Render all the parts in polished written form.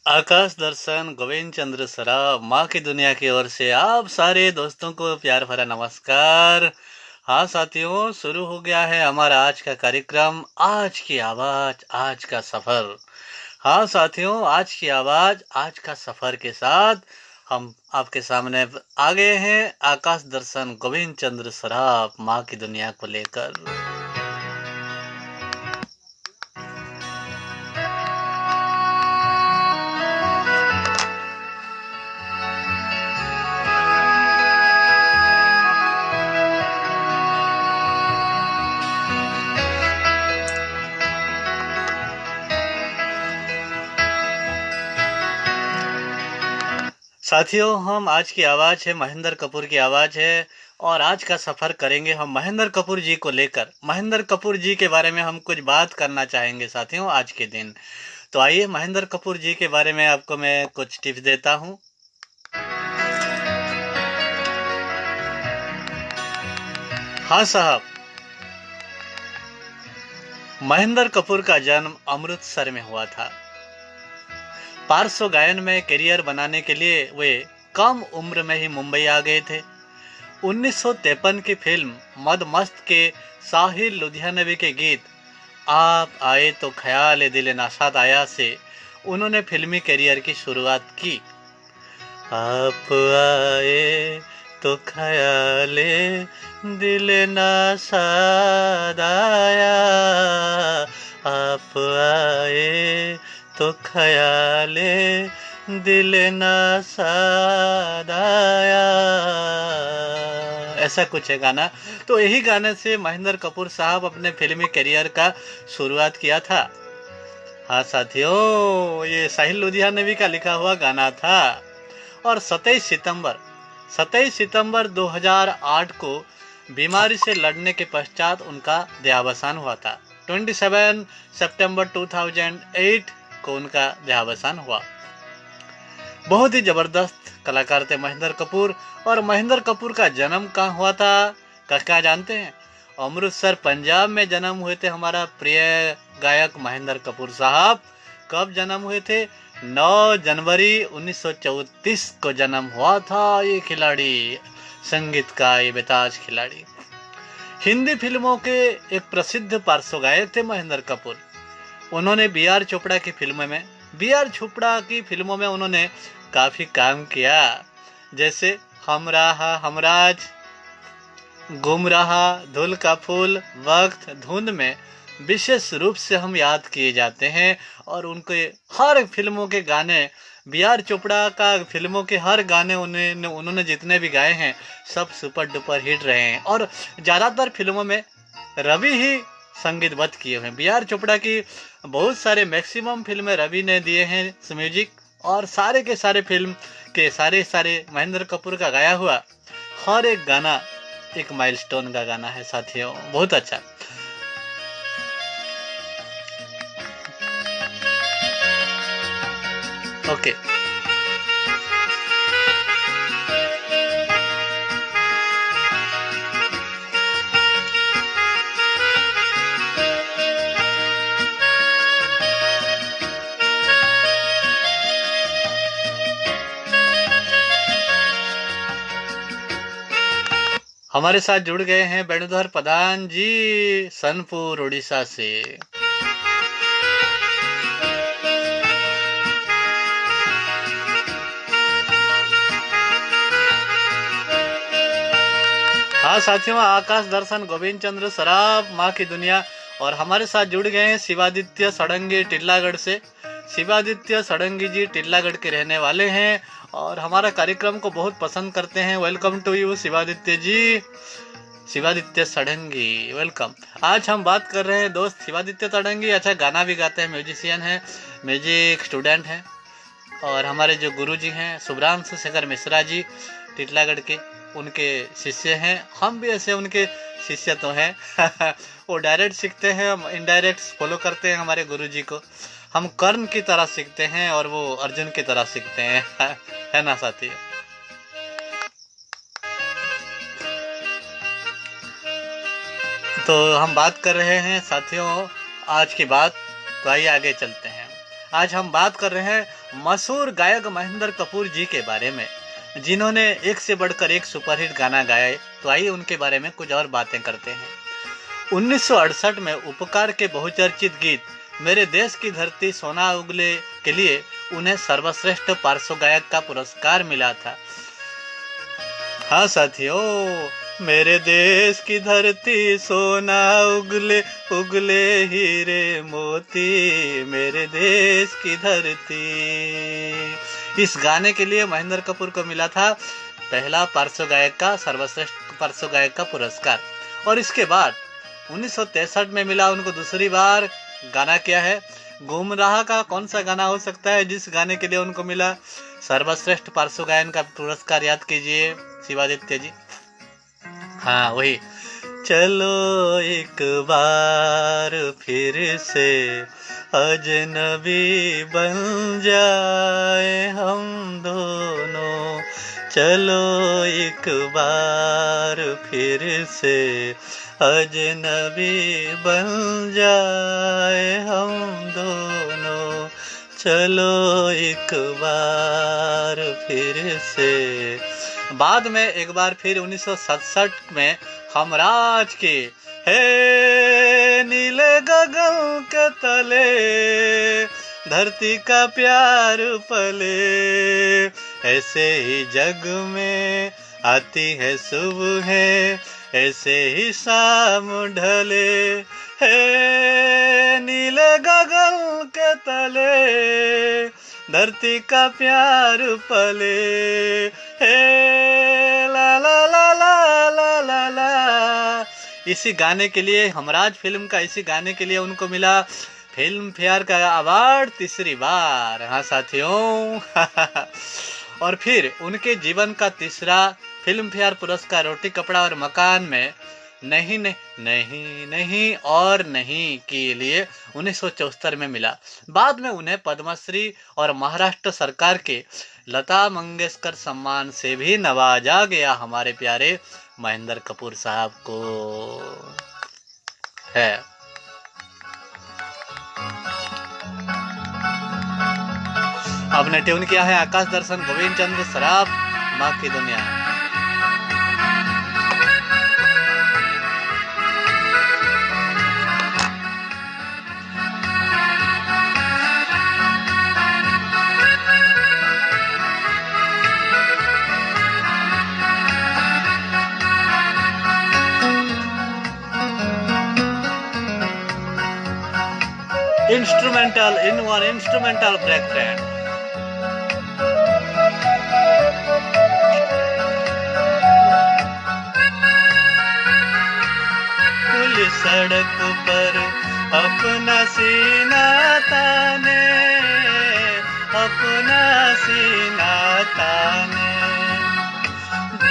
आकाश दर्शन गोविंद चंद्र सराफ माँ की दुनिया की ओर से आप सारे दोस्तों को प्यार भरा नमस्कार। हाँ साथियों, शुरू हो गया है हमारा आज का कार्यक्रम, आज की आवाज आज का सफर। हाँ साथियों, आज की आवाज आज का सफर के साथ हम आपके सामने आ गए हैं आकाश दर्शन गोविंद चंद्र सराफ माँ की दुनिया को लेकर। साथियों, हम आज की आवाज है महेंद्र कपूर की आवाज है और आज का सफर करेंगे हम महेंद्र कपूर जी को लेकर। महेंद्र कपूर जी के बारे में हम कुछ बात करना चाहेंगे साथियों आज के दिन। तो आइए महेंद्र कपूर जी के बारे में आपको मैं कुछ टिप्स देता हूँ। हाँ साहब, महेंद्र कपूर का जन्म अमृतसर में हुआ था। पार्श्व गायन में करियर बनाने के लिए वे कम उम्र में ही मुंबई आ गए थे। 1953 की फिल्म मद मस्त के साहिल लुधियानवी के गीत आप आए तो ख्याल दिल नाशाद आया से उन्होंने फिल्मी करियर की शुरुआत की। आप आए तो ख्याल दिल नाशाद आया, आप आए तो ख्याले दिल नाशाद आया, ऐसा कुछ है गाना। तो यही गाने से महेंद्र कपूर साहब अपने फिल्मी करियर का शुरुआत किया था। हाँ साथियों, ये साहिल लुधियानवी का लिखा हुआ गाना था। और 27 सितंबर 2008 को बीमारी से लड़ने के पश्चात उनका देहावसान हुआ था। 27 सितंबर 2008 को उनका देहावसान हुआ। बहुत ही जबरदस्त कलाकार थे महेंद्र कपूर। और महेंद्र कपूर का जन्म कहाँ हुआ था, क्या जानते हैं? अमृतसर पंजाब में जन्म हुए थे हमारा प्रिय गायक महेंद्र कपूर साहब। कब जन्म हुए थे? 9 जनवरी 1934 को जन्म हुआ था ये खिलाड़ी, संगीत का ये बेताज खिलाड़ी। हिंदी फिल्मों के एक प्रसिद्ध पार्श्व गायक थे महेंद्र कपूर। उन्होंने बी.आर. चोपड़ा की फिल्मों में उन्होंने काफी काम किया, जैसे हम राहा हमराज, गुम रहा, धुल का फूल, वक्त, धुंध में विशेष रूप से हम याद किए जाते हैं। और उनके हर फिल्मों के गाने, बी.आर. चोपड़ा का फिल्मों के हर गाने उन्होंने जितने भी गाए हैं सब सुपर डुपर हिट रहे हैं। और ज़्यादातर फिल्मों में रवि ही संगीतबद्ध किए हुए हैं। बी.आर. चोपड़ा की बहुत सारे मैक्सिमम फिल्में रवि ने दिए हैं म्यूजिक, और सारे के सारे फिल्म के सारे महेंद्र कपूर का गाया हुआ हर एक गाना एक माइलस्टोन का गाना है साथियों, बहुत अच्छा। ओके, हमारे साथ जुड़ गए हैं वेणुधर प्रधान जी सनपुर उड़ीसा से। हाँ साथियों, आकाश दर्शन गोविंद चंद्र सराफ माँ की दुनिया। और हमारे साथ जुड़ गए हैं शिवादित्य सड़ंगी टिल्लागढ़ से। शिवादित्य सड़ंगी जी टिल्लागढ़ के रहने वाले हैं और हमारा कार्यक्रम को बहुत पसंद करते हैं। Welcome to you Shivaditya ji, Shivaditya Sarangi, welcome. आज हम बात कर रहे हैं दोस्त शिवादित्य सड़ंगी। अच्छा, गाना भी गाते हैं, म्यूजिशियन हैं, म्यूजिक स्टूडेंट हैं। और हमारे जो गुरुजी हैं शुभ्रांशु शेखर मिश्रा जी टिटलागढ़ के, उनके शिष्य हैं। हम भी ऐसे उनके शिष्य तो हैं वो डायरेक्ट सीखते हैं, हम इनडायरेक्ट फॉलो करते हैं हमारे गुरुजी को। हम कर्ण की तरह सीखते हैं और वो अर्जुन की तरह सीखते हैं है ना साथी? तो हम बात कर रहे हैं साथियों आज की बात, तो आइए आगे चलते हैं। आज हम बात कर रहे हैं मशहूर गायक महेंद्र कपूर जी के बारे में, जिन्होंने एक से बढ़कर एक सुपरहिट गाना गाए। तो आइए उनके बारे में कुछ और बातें करते हैं। 1968 में उपकार के बहुचर्चित गीत मेरे देश की धरती सोना उगले के लिए उन्हें सर्वश्रेष्ठ पार्श्व गायक का पुरस्कार मिला था। हाँ साथियों, मेरे देश की धरती सोना उगले उगले हीरे मोती, मेरे देश की धरती। इस गाने के लिए महेंद्र कपूर को मिला था पहला पार्श्व गायक का सर्वश्रेष्ठ पार्श्व गायक का पुरस्कार। और इसके बाद 1963 में मिला उनको दूसरी बार। गाना क्या है? गुमराह का कौन सा गाना हो सकता है जिस गाने के लिए उनको मिला सर्वश्रेष्ठ पार्श्व गायन का पुरस्कार? याद कीजिए शिवादित्य जी। हाँ वही, चलो एक बार फिर से अजनबी बन जाए हम दोनों, चलो एक बार फिर से अजनबी बन जाए हम दोनों, चलो एक बार फिर से। बाद में एक बार फिर 1967 में हमराज की हे नीले गगन के तले धरती का प्यार पले, ऐसे ही जग में आती है सुबह, ऐसे ही शाम ढले, हे नीले गगन के तले धरती का प्यार पले, हे ला ला ला ला ला ला ला। इसी गाने के लिए, हमराज फिल्म का इसी गाने के लिए उनको मिला फिल्म फेयर का अवार्ड तीसरी बार। हाँ साथियों और फिर उनके जीवन का तीसरा फिल्म फेयर पुरस्कार रोटी कपड़ा और मकान में नहीं नहीं नहीं नहीं और नहीं के लिए 1974 में मिला। बाद में उन्हें पद्मश्री और महाराष्ट्र सरकार के लता मंगेशकर सम्मान से भी नवाजा गया हमारे प्यारे महेंद्र कपूर साहब को है। आपने ट्यून किया है आकाश दर्शन गोविंद चंद्र सराफ, माँ की दुनिया। Instrumental break friend. खुली सड़क पर अपना सीना ताने, अपना सीना ताने,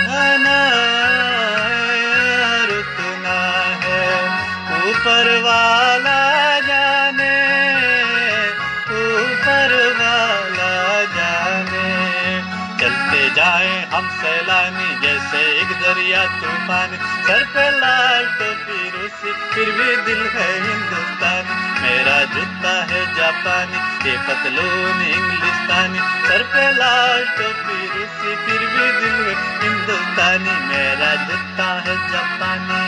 गाना रुकना है ऊपर वाला जाने, ऊपर वाला जाने। चलते जाए हम सैलानी जैसे एक दरिया तूफान, सर पे लाल टोपी रूसी फिर भी दिल है हिंदुस्तानी, मेरा जूता है जापानी ये पतलून इंग्लिस्तानी, सर पे लाल टोपी रूसी फिर भी दिल है हिंदुस्तानी, मेरा जूता है जापानी।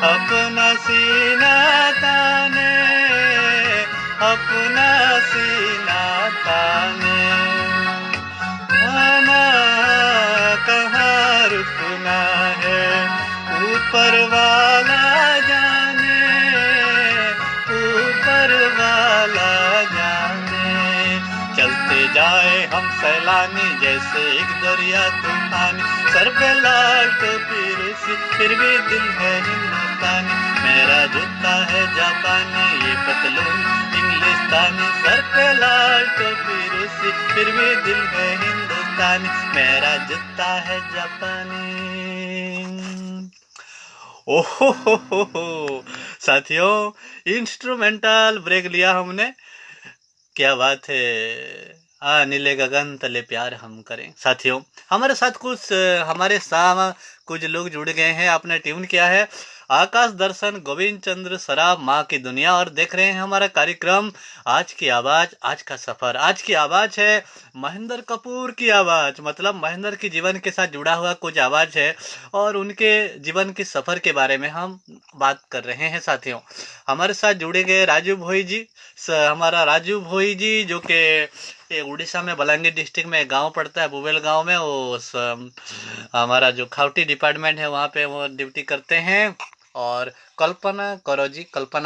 अपना सीना ताने, अपना सीना ताने, आना कहाँ रुकना है ऊपर वाला जाने, ऊपर वाला जाने। चलते जाए हम सैलानी जैसे एक दरिया तूफानी, सर पे लाल टोपी रूसी फिर भी दिल है हिंदुस्तानी, मेरा जूता है जापानी ये पतलून इंग्लिस्तानी, सर पे लाल टोपी रूसी फिर भी दिल है हिंदुस्तानी, मेरा जूता है जापानी। ओहो साथियों, इंस्ट्रूमेंटल ब्रेक लिया हमने। क्या बात है। नीले गगन तले प्यार हम करें। साथियों, हमारे साथ हमारे साथ कुछ लोग जुड़ गए हैं। आपने ट्यून किया है आकाश दर्शन गोविंद चंद्र सराफ माँ की दुनिया और देख रहे हैं हमारा कार्यक्रम आज की आवाज, आज का सफर। आज की आवाज है महेंद्र कपूर की आवाज, मतलब महेंद्र की जीवन के साथ जुड़ा हुआ कुछ आवाज है और उनके जीवन के सफर के बारे में हम बात कर रहे हैं। साथियों, हमारे साथ जुड़े गए राजू भोई जी। हमारा राजू भोई जी जो कि ये उड़ीसा में बलांगीर डिस्ट्रिक्ट में गांव पड़ता है, बुबेल गांव में। वो हमारा जो खावटी डिपार्टमेंट है वहाँ पे वो ड्यूटी करते हैं। और कल्पना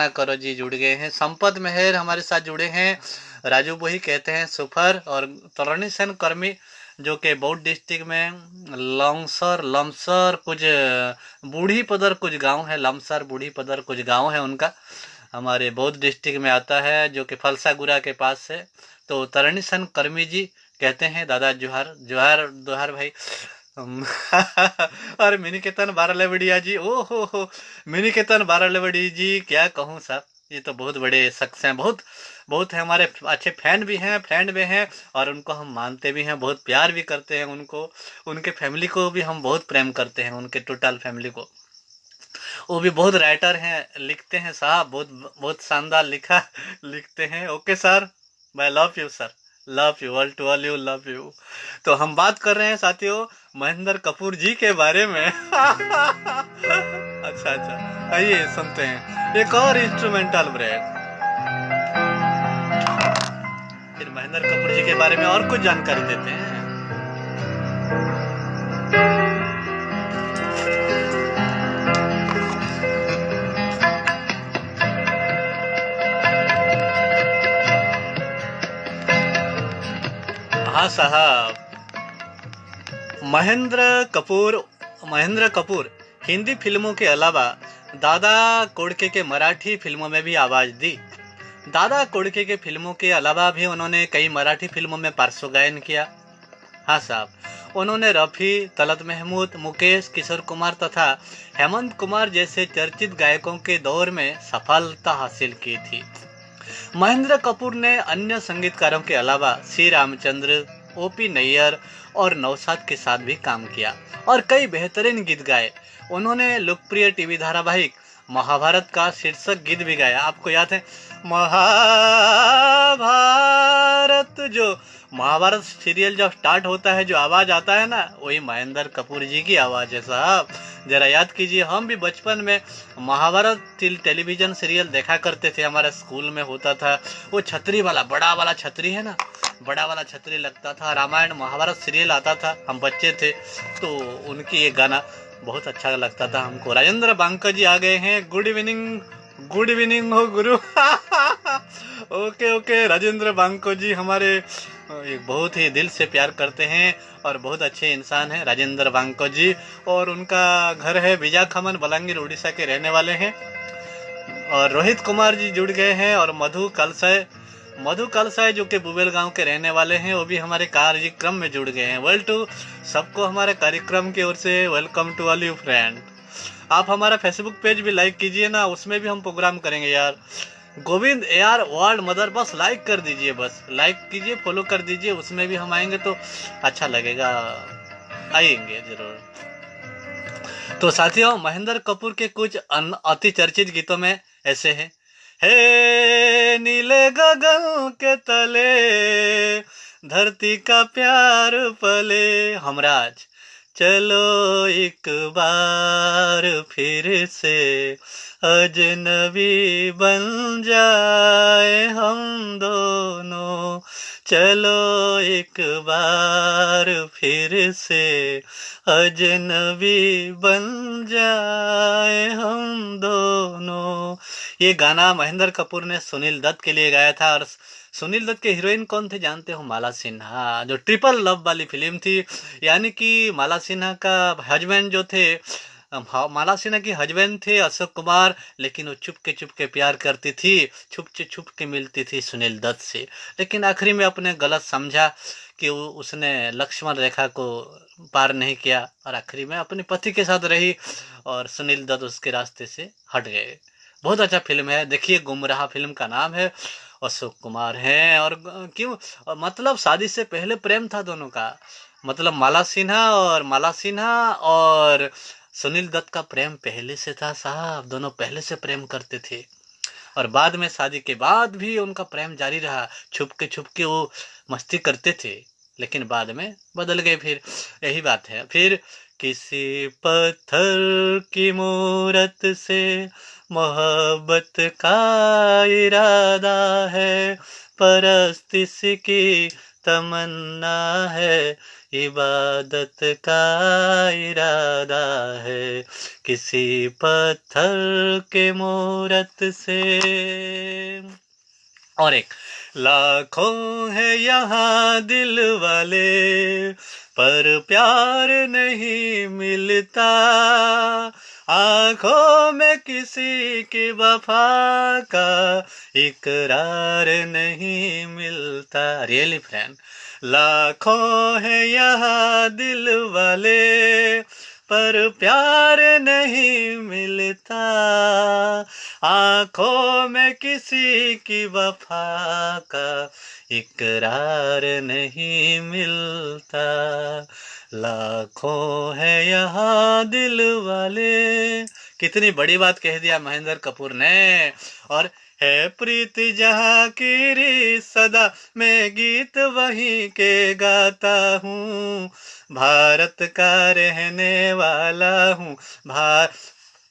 करो जी जुड़ गए हैं। संपत मेहर हमारे साथ जुड़े हैं। राजू भोई कहते हैं सुफर। और तरुणी सेन कर्मी जो कि बौद्ध डिस्ट्रिक्ट में लमसर कुछ बूढ़ी पदर कुछ गांव है, लमसर बूढ़ी पदर कुछ गांव है उनका, हमारे बौद्ध डिस्ट्रिक्ट में आता है, जो कि फलसागुरा के पास है। तो तरुणी सेन कर्मी जी कहते हैं दादा जोहार जोहार दोहार भाई। और मिनीकेतन बारालेवड़िया जी, ओ हो मिनीकेतन बारालेवड़ी जी, क्या कहूँ साहब, ये तो बहुत बड़े शख्स हैं, बहुत बहुत है, हमारे अच्छे फैन भी हैं, फ्रेंड भी हैं, और उनको हम मानते भी हैं, बहुत प्यार भी करते हैं उनको। उनके फैमिली को भी हम बहुत प्रेम करते हैं, उनके टोटल फैमिली को। वो भी बहुत राइटर हैं, लिखते हैं साहब, बहुत बहुत शानदार लिखते हैं। ओके सर, मैं love you sir, love you all to all, you love you. तो हम बात कर रहे हैं साथियों महेंद्र कपूर जी के बारे में। अच्छा अच्छा, आइए सुनते हैं एक और इंस्ट्रूमेंटल ब्रेक, फिर महेंद्र कपूर जी के बारे में और कुछ जानकारी देते हैं। हाँ साहब, महेंद्र कपूर हिंदी फिल्मों के अलावा दादा कोडके के मराठी फिल्मों में भी आवाज दी। दादा कोडके के फिल्मों के अलावा भी उन्होंने कई मराठी फिल्मों में पार्श्व गायन किया। हाँ साहब, उन्होंने रफ़ी, तलत महमूद, मुकेश, किशोर कुमार तथा हेमंत कुमार जैसे चर्चित गायकों के दौर में सफलता हासिल की थी। महेंद्र कपूर ने अन्य संगीतकारों के अलावा सी रामचंद्र, ओपी नैयर और नौशाद के साथ भी काम किया और कई बेहतरीन गीत गाए। उन्होंने लोकप्रिय टीवी धारावाहिक महाभारत का शीर्षक गीत भी गाया। आपको याद है महाभारत, जो महाभारत सीरियल जब स्टार्ट होता है जो आवाज आता है ना, वही महेंद्र कपूर जी की आवाज है साहब। जरा याद कीजिए, हम भी बचपन में महाभारत टेलीविजन सीरियल देखा करते थे, हमारे स्कूल में होता था। वो छतरी वाला, बड़ा वाला छतरी है ना, बड़ा वाला छतरी लगता था, रामायण महाभारत सीरियल आता था, हम बच्चे थे तो उनकी ये गाना बहुत अच्छा लगता था हमको। राजेंद्र बांकर जी आ गए हैं। गुड इवनिंग हो गुरु। ओके राजेंद्र बांको जी हमारे एक बहुत ही दिल से प्यार करते हैं और बहुत अच्छे इंसान हैं राजेंद्र बांको जी। और उनका घर है विजाखमन, बलांगीर उड़ीसा के रहने वाले हैं। और रोहित कुमार जी जुड़ गए हैं। और मधु कलसाय जो कि बुबेल गांव के रहने वाले हैं, वो भी हमारे कार्यक्रम में जुड़ गए हैं। सबको हमारे कार्यक्रम की ओर से welcome to all you friend. आप हमारा फेसबुक पेज भी लाइक कीजिए ना, उसमें भी हम प्रोग्राम करेंगे यार। गोविंद एआर वर्ल्ड मदर, बस लाइक कर दीजिए, बस लाइक कीजिए, फॉलो कर दीजिए, उसमें भी हम आएंगे तो अच्छा लगेगा, आएंगे जरूर। तो साथियों, महेंद्र कपूर के कुछ अति चर्चित गीतों में ऐसे हैं। हे नीले गगन के तले धरती का प्यार पले, हमराज चलो एक बार फिर से अजनबी बन जाए हम दोनों, चलो एक बार फिर से अजनबी बन जाए हम दोनों। ये गाना महेंद्र कपूर ने सुनील दत्त के लिए गाया था। और सुनील दत्त के हीरोइन कौन थे जानते हो? माला सिन्हा, जो ट्रिपल लव वाली फिल्म थी। यानी कि माला सिन्हा का हस्बैंड जो थे, माला सिन्हा की हस्बैंड थे अशोक कुमार, लेकिन वो चुप के प्यार करती थी, छुप के मिलती थी सुनील दत्त से। लेकिन आखिरी में अपने गलत समझा कि उसने लक्ष्मण रेखा को पार नहीं किया और आखिरी में अपने पति के साथ रही और सुनील दत्त उसके रास्ते से हट गए। बहुत अच्छा फिल्म है, देखिए गुमराह फिल्म का नाम है। अशोक कुमार हैं और क्यों, मतलब शादी से पहले प्रेम था दोनों का, मतलब माला सिन्हा और सुनील दत्त का प्रेम पहले से था साहब, दोनों पहले से प्रेम करते थे। और बाद में शादी के बाद भी उनका प्रेम जारी रहा, छुप के वो मस्ती करते थे, लेकिन बाद में बदल गए फिर। यही बात है। फिर किसी पत्थर की मूरत से मोहब्बत का इरादा है, परस्तिश की तमन्ना है, इबादत का इरादा है, किसी पत्थर के मूरत से। और एक, लाखों है यहाँ दिल वाले पर प्यार नहीं मिलता, आंखों में किसी की वफा का इकरार नहीं मिलता। रियली फ्रेंड, लाखों है यहाँ दिल वाले पर प्यार नहीं मिलता, आंखों में किसी की वफा का इकरार नहीं मिलता, लाखों है यहाँ दिल वाले। कितनी बड़ी बात कह दिया महेंद्र कपूर ने। और है प्रीत जहाँ की री सदा, मैं गीत वहीं के गाता हूँ, भारत का रहने वाला हूँ,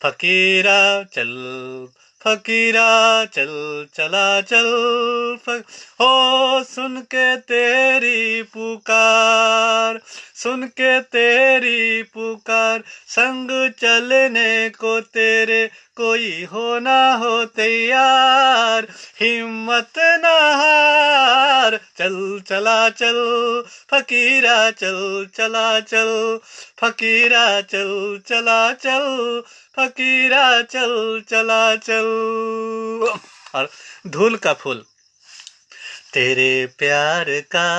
फकीरा चल, फकीरा चल, चला चल, हो सुन के तेरी पुकार, सुन के तेरी पुकार, संग चलने को तेरे कोई हो ना हो तैयार, हिम्मत ना हार, चल चला चल, फकीरा चल, चला चल, फकीरा चल, चला चल, फकीरा चल, चला चल। और धूल का फूल, तेरे प्यार का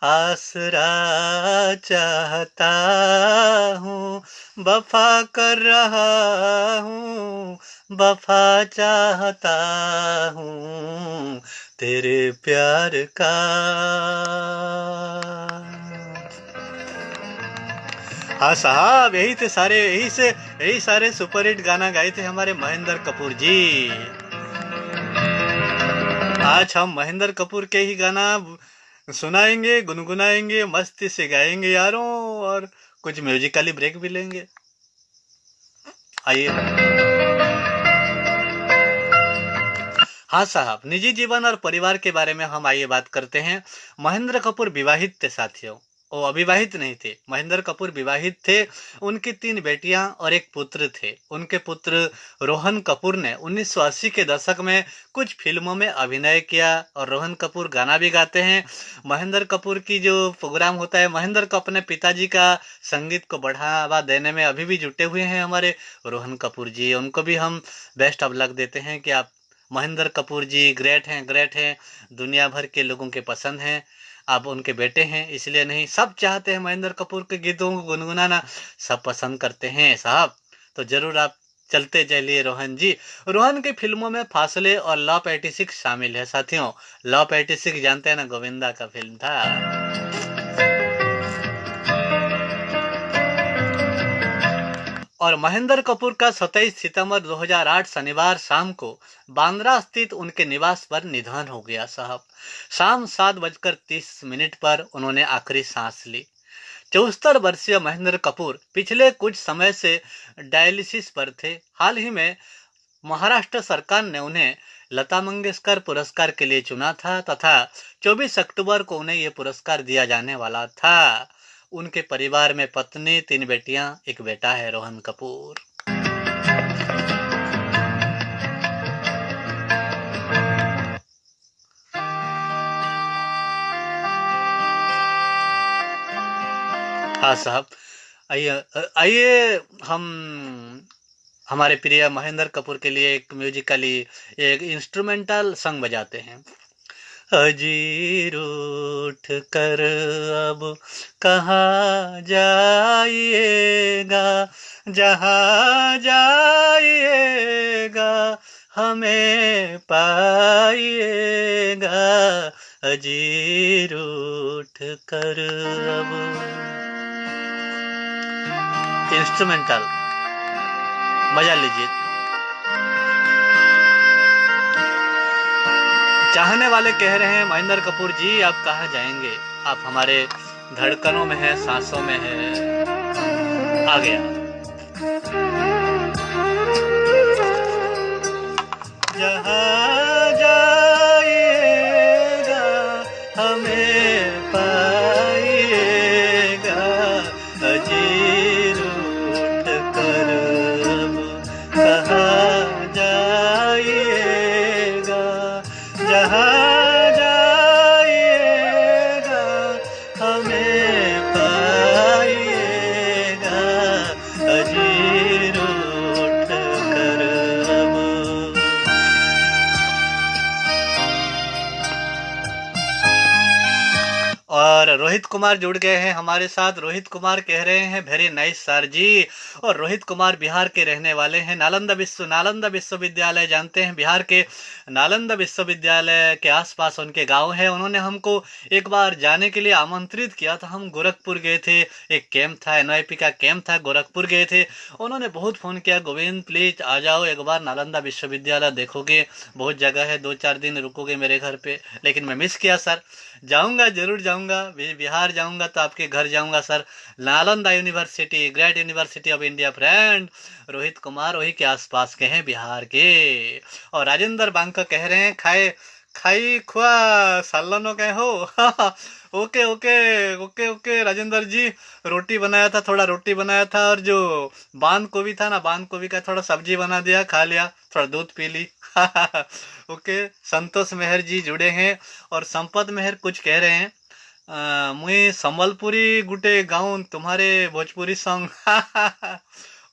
आसरा चाहता हूँ, वफा कर रहा हूँ, वफा चाहता हूँ, तेरे प्यार का। हाँ साहब, यही सारे सुपरहिट गाना गाए थे हमारे महेंद्र कपूर जी। आज हम महेंद्र कपूर के ही गाना सुनाएंगे, गुनगुनाएंगे, मस्ती से गाएंगे यारों, और कुछ म्यूजिकली ब्रेक भी लेंगे। आइए। हाँ साहब, निजी जीवन और परिवार के बारे में हम आइए बात करते हैं। महेंद्र कपूर विवाहित थे साथियों, वो अविवाहित नहीं थे। महेंद्र कपूर विवाहित थे, उनकी 3 बेटियां और एक पुत्र थे। उनके पुत्र रोहन कपूर ने 1980 के दशक में कुछ फिल्मों में अभिनय किया, और रोहन कपूर गाना भी गाते हैं। महेंद्र कपूर की जो प्रोग्राम होता है, महेंद्र को अपने पिताजी का संगीत को बढ़ावा देने में अभी भी जुटे हुए हैं हमारे रोहन कपूर जी। उनको भी हम बेस्ट ऑफ लक देते हैं कि आप, महेंद्र कपूर जी ग्रेट हैं, दुनिया भर के लोगों के पसंद हैं। आप उनके बेटे हैं इसलिए नहीं, सब चाहते हैं महेंद्र कपूर के गीतों को गुनगुनाना, सब पसंद करते हैं साहब। तो जरूर आप चलते चलिए रोहन जी। रोहन की फिल्मों में फासले और लव 86 शामिल है साथियों। लव 86 जानते हैं ना, गोविंदा का फिल्म था। और महेंद्र कपूर का 27 सितंबर 2008 शनिवार शाम को बांद्रा स्थित उनके निवास पर निधन हो गया साहब। शाम 7:30 पर उन्होंने आखिरी सांस ली। 74 वर्षीय महेंद्र कपूर पिछले कुछ समय से डायलिसिस पर थे। हाल ही में महाराष्ट्र सरकार ने उन्हें लता मंगेशकर पुरस्कार के लिए चुना था, तथा 24 अक्टूबर को उन्हें यह पुरस्कार दिया जाने वाला था। उनके परिवार में पत्नी, 3 बेटियां, एक बेटा है रोहन कपूर। हाँ साहब, आइए हम हमारे प्रिय महेंद्र कपूर के लिए एक म्यूजिकली एक इंस्ट्रूमेंटल सॉन्ग बजाते हैं। अजीर उठ कर अब कहाँ जाइएगा, जहाँ जाइएगा हमें पाइएगा, अजीर उठ कर अब। इंस्ट्रूमेंटल मजा लीजिए। चाहने वाले कह रहे हैं महेंद्र कपूर जी आप कहाँ जाएंगे, आप हमारे धड़कनों में है, सांसों में है। आ गया जहाँ जाइएगा हमें पाइएगा, अजीर उठ कर अब कहाँ जाइएगा, जहाँ जाइएगा हमें पाइएगा, अजीर उठ कर अब। और रोहित कुमार जुड़ गए हैं हमारे साथ। रोहित कुमार कह रहे हैं वेरी नाइस सर जी। और रोहित कुमार बिहार के रहने वाले हैं। नालंदा विश्वविद्यालय जानते हैं, बिहार के नालंदा विश्वविद्यालय के आसपास उनके गांव है। उन्होंने हमको एक बार जाने के लिए आमंत्रित किया था। हम गोरखपुर गए थे, एक कैंप था, NYP का कैंप था, गोरखपुर गए थे। उन्होंने बहुत फ़ोन किया, गोविंद प्लीज आ जाओ एक बार, नालंदा विश्वविद्यालय देखोगे, बहुत जगह है, 2-4 दिन रुकोगे मेरे घर पे। लेकिन मैं मिस किया सर। जाऊंगा, जरूर जाऊंगा, बिहार जाऊंगा तो आपके घर जाऊंगा sir. Nalanda university, great university of India friend. Rohit Kumar वही के आसपास के हैं, बिहार के। और राजेंद्र बांका कह रहे हैं खाए खाई खुआ सालनो कहे हो। Okay okay okay okay Rajendra ji, रोटी बनाया था, थोड़ा रोटी बनाया था, और जो बांध गोभी था ना, बांध गोभी का थोड़ा सब्जी बना दिया, खा लिया, थोड़ा दूध पी ली। ओके, संतोष मेहर जी जुड़े हैं। और संपत मेहर कुछ कह रहे हैं, मुई सम्बलपुरी गुटे गाँव तुम्हारे Bhojpuri song.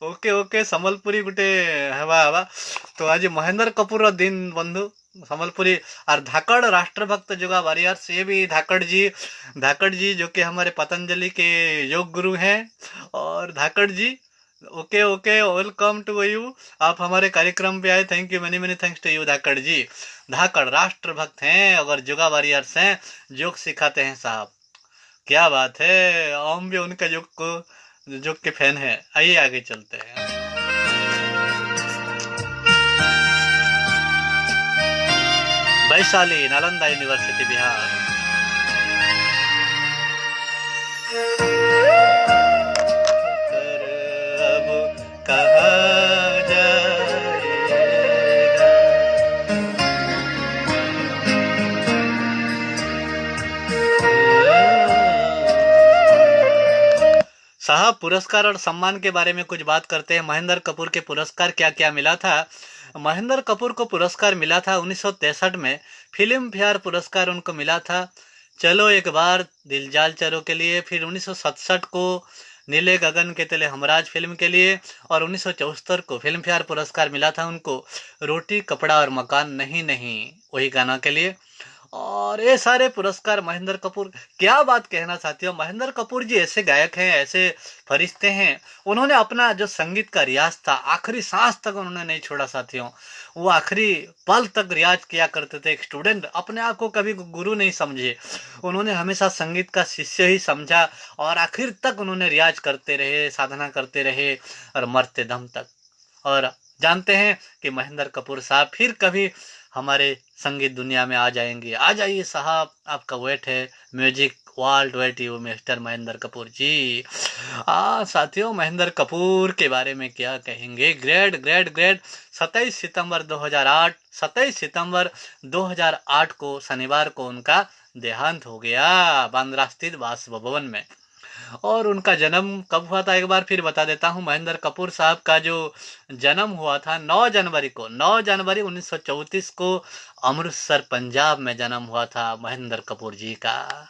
Okay okay, Sambalpuri गुटे हवा हवा। तो आज महेंद्र कपूर दिन बंधु सम्बलपुरी। और धाकड़ राष्ट्रभक्त जोगा वॉरियर्स, ये भी धाकड़ जी जो कि हमारे पतंजलि के योग गुरु हैं। और Dhakad ji okay okay, welcome to you, आप हमारे कार्यक्रम पे आए, thank you, many thanks to you Dhakad ji. Dhakad राष्ट्रभक्त हैं और जोगा वॉरियर्स हैं, योग सिखाते हैं साहब, क्या बात है। हम भी उनका योग के फैन है। आइए आगे चलते हैं। वैशाली, नालंदा यूनिवर्सिटी, बिहार। अब कहाँ जाएगा, साहब पुरस्कार और सम्मान के बारे में कुछ बात करते हैं। महेंद्र कपूर के पुरस्कार क्या क्या मिला था। महेंद्र कपूर को पुरस्कार मिला था 1963 में, फिल्म फेयर पुरस्कार उनको मिला था चलो एक बार दिल जाल चरो के लिए। फिर 1967 को नीले गगन के तले हमराज फिल्म के लिए। और 1974 को फिल्म फेयर पुरस्कार मिला था उनको रोटी कपड़ा और मकान नहीं नहीं वही गाना के लिए। और ये सारे पुरस्कार महेंद्र कपूर, क्या बात कहना चाहती हो। महेंद्र कपूर जी ऐसे गायक हैं, ऐसे फरिश्ते हैं। उन्होंने अपना जो संगीत का रियाज था आखिरी सांस तक उन्होंने नहीं छोड़ा साथियों। वो आखिरी पल तक रियाज किया करते थे। एक स्टूडेंट, अपने आप को कभी गुरु नहीं समझे, उन्होंने हमेशा संगीत का शिष्य ही समझा। और आखिर तक उन्होंने रियाज करते रहे, साधना करते रहे और मरते दम तक। और जानते हैं कि महेंद्र कपूर साहब फिर कभी हमारे संगीत दुनिया में आ जाएंगे। आ जाइए साहब, आपका वेट है। Music world wait you mister Mahendra Kapoor ji. साथियों, महेंद्र कपूर के बारे में क्या कहेंगे। Great great great. 27 सितंबर 2008 को शनिवार को उनका देहांत हो गया बांद्रा स्थित बासभवन में। और उनका जन्म कब हुआ था एक बार फिर बता देता हूँ। महेंद्र कपूर साहब का जो जन्म हुआ था 9 जनवरी 1934 को अमृतसर पंजाब में जन्म हुआ था महेंद्र कपूर जी का।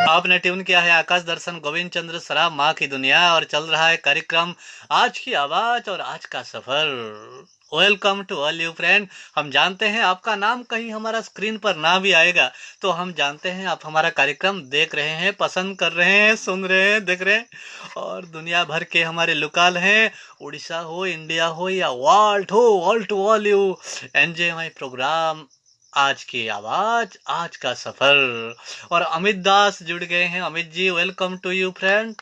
आपने ट्यून किया है आकाश दर्शन गोविंद चंद्र सराफ माँ की दुनिया और चल रहा है कार्यक्रम आज की आवाज और आज का सफर। Welcome to all you friend. हम जानते हैं आपका नाम कहीं हमारा स्क्रीन पर ना भी आएगा, तो हम जानते हैं आप हमारा कार्यक्रम देख रहे हैं, पसंद कर रहे हैं, सुन रहे हैं, देख रहे हैं, और दुनिया भर के हमारे लोकल हैं, उड़ीसा हो, इंडिया हो या वर्ल्ड हो, all to all you enjoy my programme आज की आवाज आज का सफर। और अमित दास जुड़ गए हैं। Amit ji, welcome to you friend.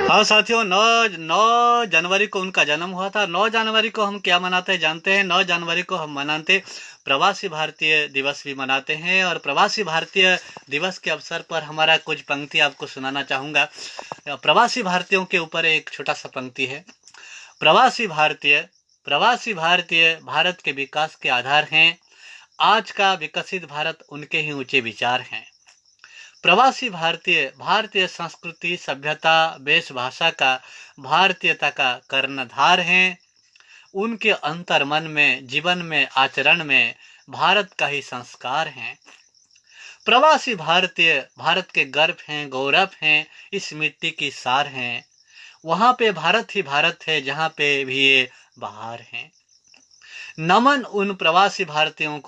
हाँ साथियों, 9 जनवरी को उनका जन्म हुआ था। 9 जनवरी को हम क्या मनाते हैं जानते हैं? 9 जनवरी को हम मनाते प्रवासी भारतीय दिवस भी मनाते हैं। और प्रवासी भारतीय दिवस के अवसर पर हमारा कुछ पंक्ति आपको सुनाना चाहूँगा। प्रवासी भारतीयों के ऊपर एक छोटा सा पंक्ति है। प्रवासी भारतीय भारत के विकास के आधार हैं। आज का विकसित भारत उनके ही ऊंचे विचार हैं। प्रवासी भारतीय संस्कृति, सभ्यता, वेशभाषा का, भारतीयता का कर्णधार हैं। उनके अंतर मन में, जीवन में, आचरण में भारत का ही संस्कार हैं। प्रवासी भारतीय भारत के गर्व हैं, गौरव हैं, इस मिट्टी की सार हैं। वहाँ पे भारत ही भारत है जहाँ पे भी ये बाहर हैं। नमन उन प्रवासी भारतीयों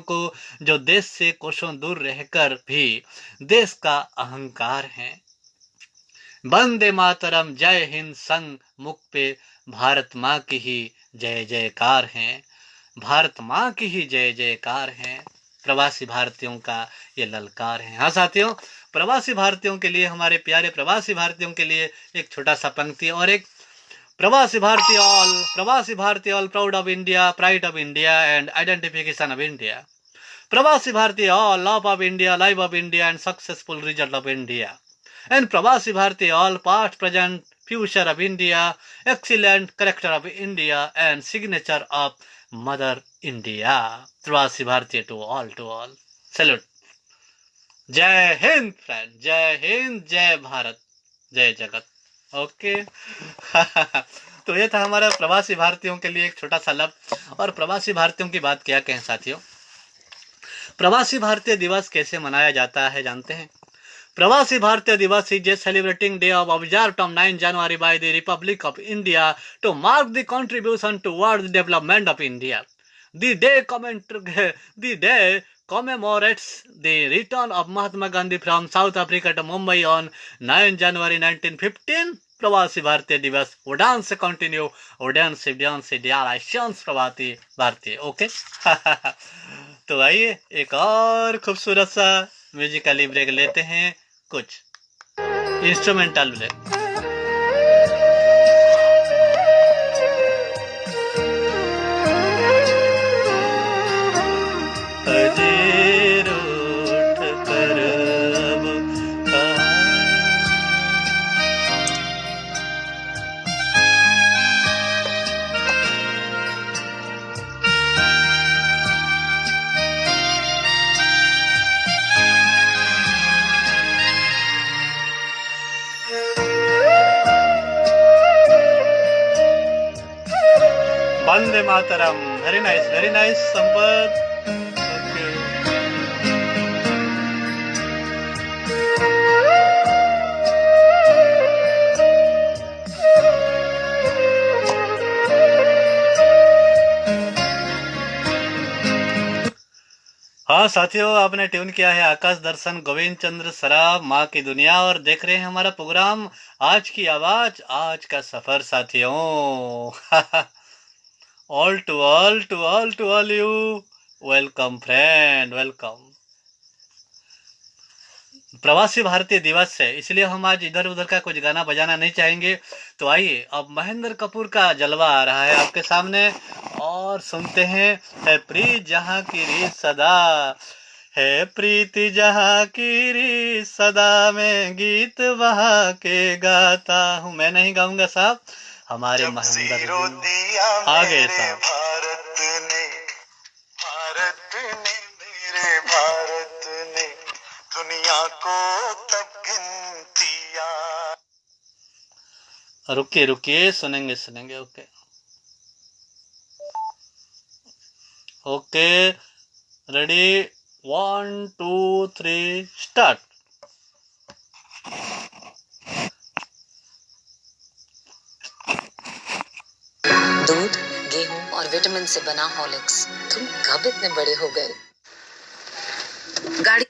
को जो देश से कोसों दूर रहकर भी देश का अहंकार हैं। वंदे मातरम, जय हिंद, संग मुख पे भारत माँ की ही जय जयकार हैं। भारत माँ की ही जय जयकार हैं। प्रवासी भारतीयों का ये ललकार है। हाँ साथियों, प्रवासी भारतीयों के लिए, हमारे प्यारे प्रवासी भारतीयों के लिए एक छोटा सा पंक्ति और एक प्रवासी भारतीय all proud of India, pride of India and identification of India. प्रवासी भारतीय all love of India, life of India and successful result of India. And प्रवासी भारतीय all past present future of India, excellent character of India and signature of mother India. प्रवासी भारतीय to all salute. जय Hind friend, जय हिंद, जय भारत, जय जगत। Okay तो ये था हमारा प्रवासी भारतीयों के लिए एक छोटा सा लफ्ज। और प्रवासी भारतीयों की बात क्या कहें साथियों, प्रवासी भारतीय दिवस कैसे मनाया जाता है जानते हैं? प्रवासी भारतीय दिवस is a celebrating day of observed on 9 January by the Republic of India to mark the contribution towards the development of India. The day commemorates the return of Mahatma Gandhi from South Africa to Mumbai on 9 January 1915. प्रवासी भारतीय दिवस उड़ान से continue, उड़ान से प्रवासी भारतीय। Okay तो आइए एक और खूबसूरत सा म्यूजिकली ब्रेक लेते हैं, कुछ instrumental break. Vande Mataram. Very nice Sampat. हाँ साथियों, आपने ट्यून किया है आकाश दर्शन गोविंद चंद्र सराफ माँ की दुनिया और देख रहे हैं हमारा प्रोग्राम आज की आवाज आज का सफर साथियों। All to all you welcome friend, welcome. Pravasi Bharatiya दिवस है, इसलिए हम आज इधर उधर का कुछ गाना बजाना नहीं चाहेंगे। तो आइए अब महेंद्र कपूर का जलवा आ रहा है आपके सामने और सुनते हैं है प्रीत जहां की रीत सदा, है प्रीति जहाँ की री सदा मैं गीत वहाँ के गाता हूँ। मैं नहीं गाऊंगा साहब, हमारे महेंद्र जी आ गए साहब। भारत ने मेरे भारत ने दुनिया को तब गिनतिया। रुकिए रुकिए, सुनेंगे। Okay okay, ready, 1 2 3 start. दूध, गेहूं और विटामिन से बना हॉर्लिक्स। तुम कब इतने बड़े हो गए? गाड़ी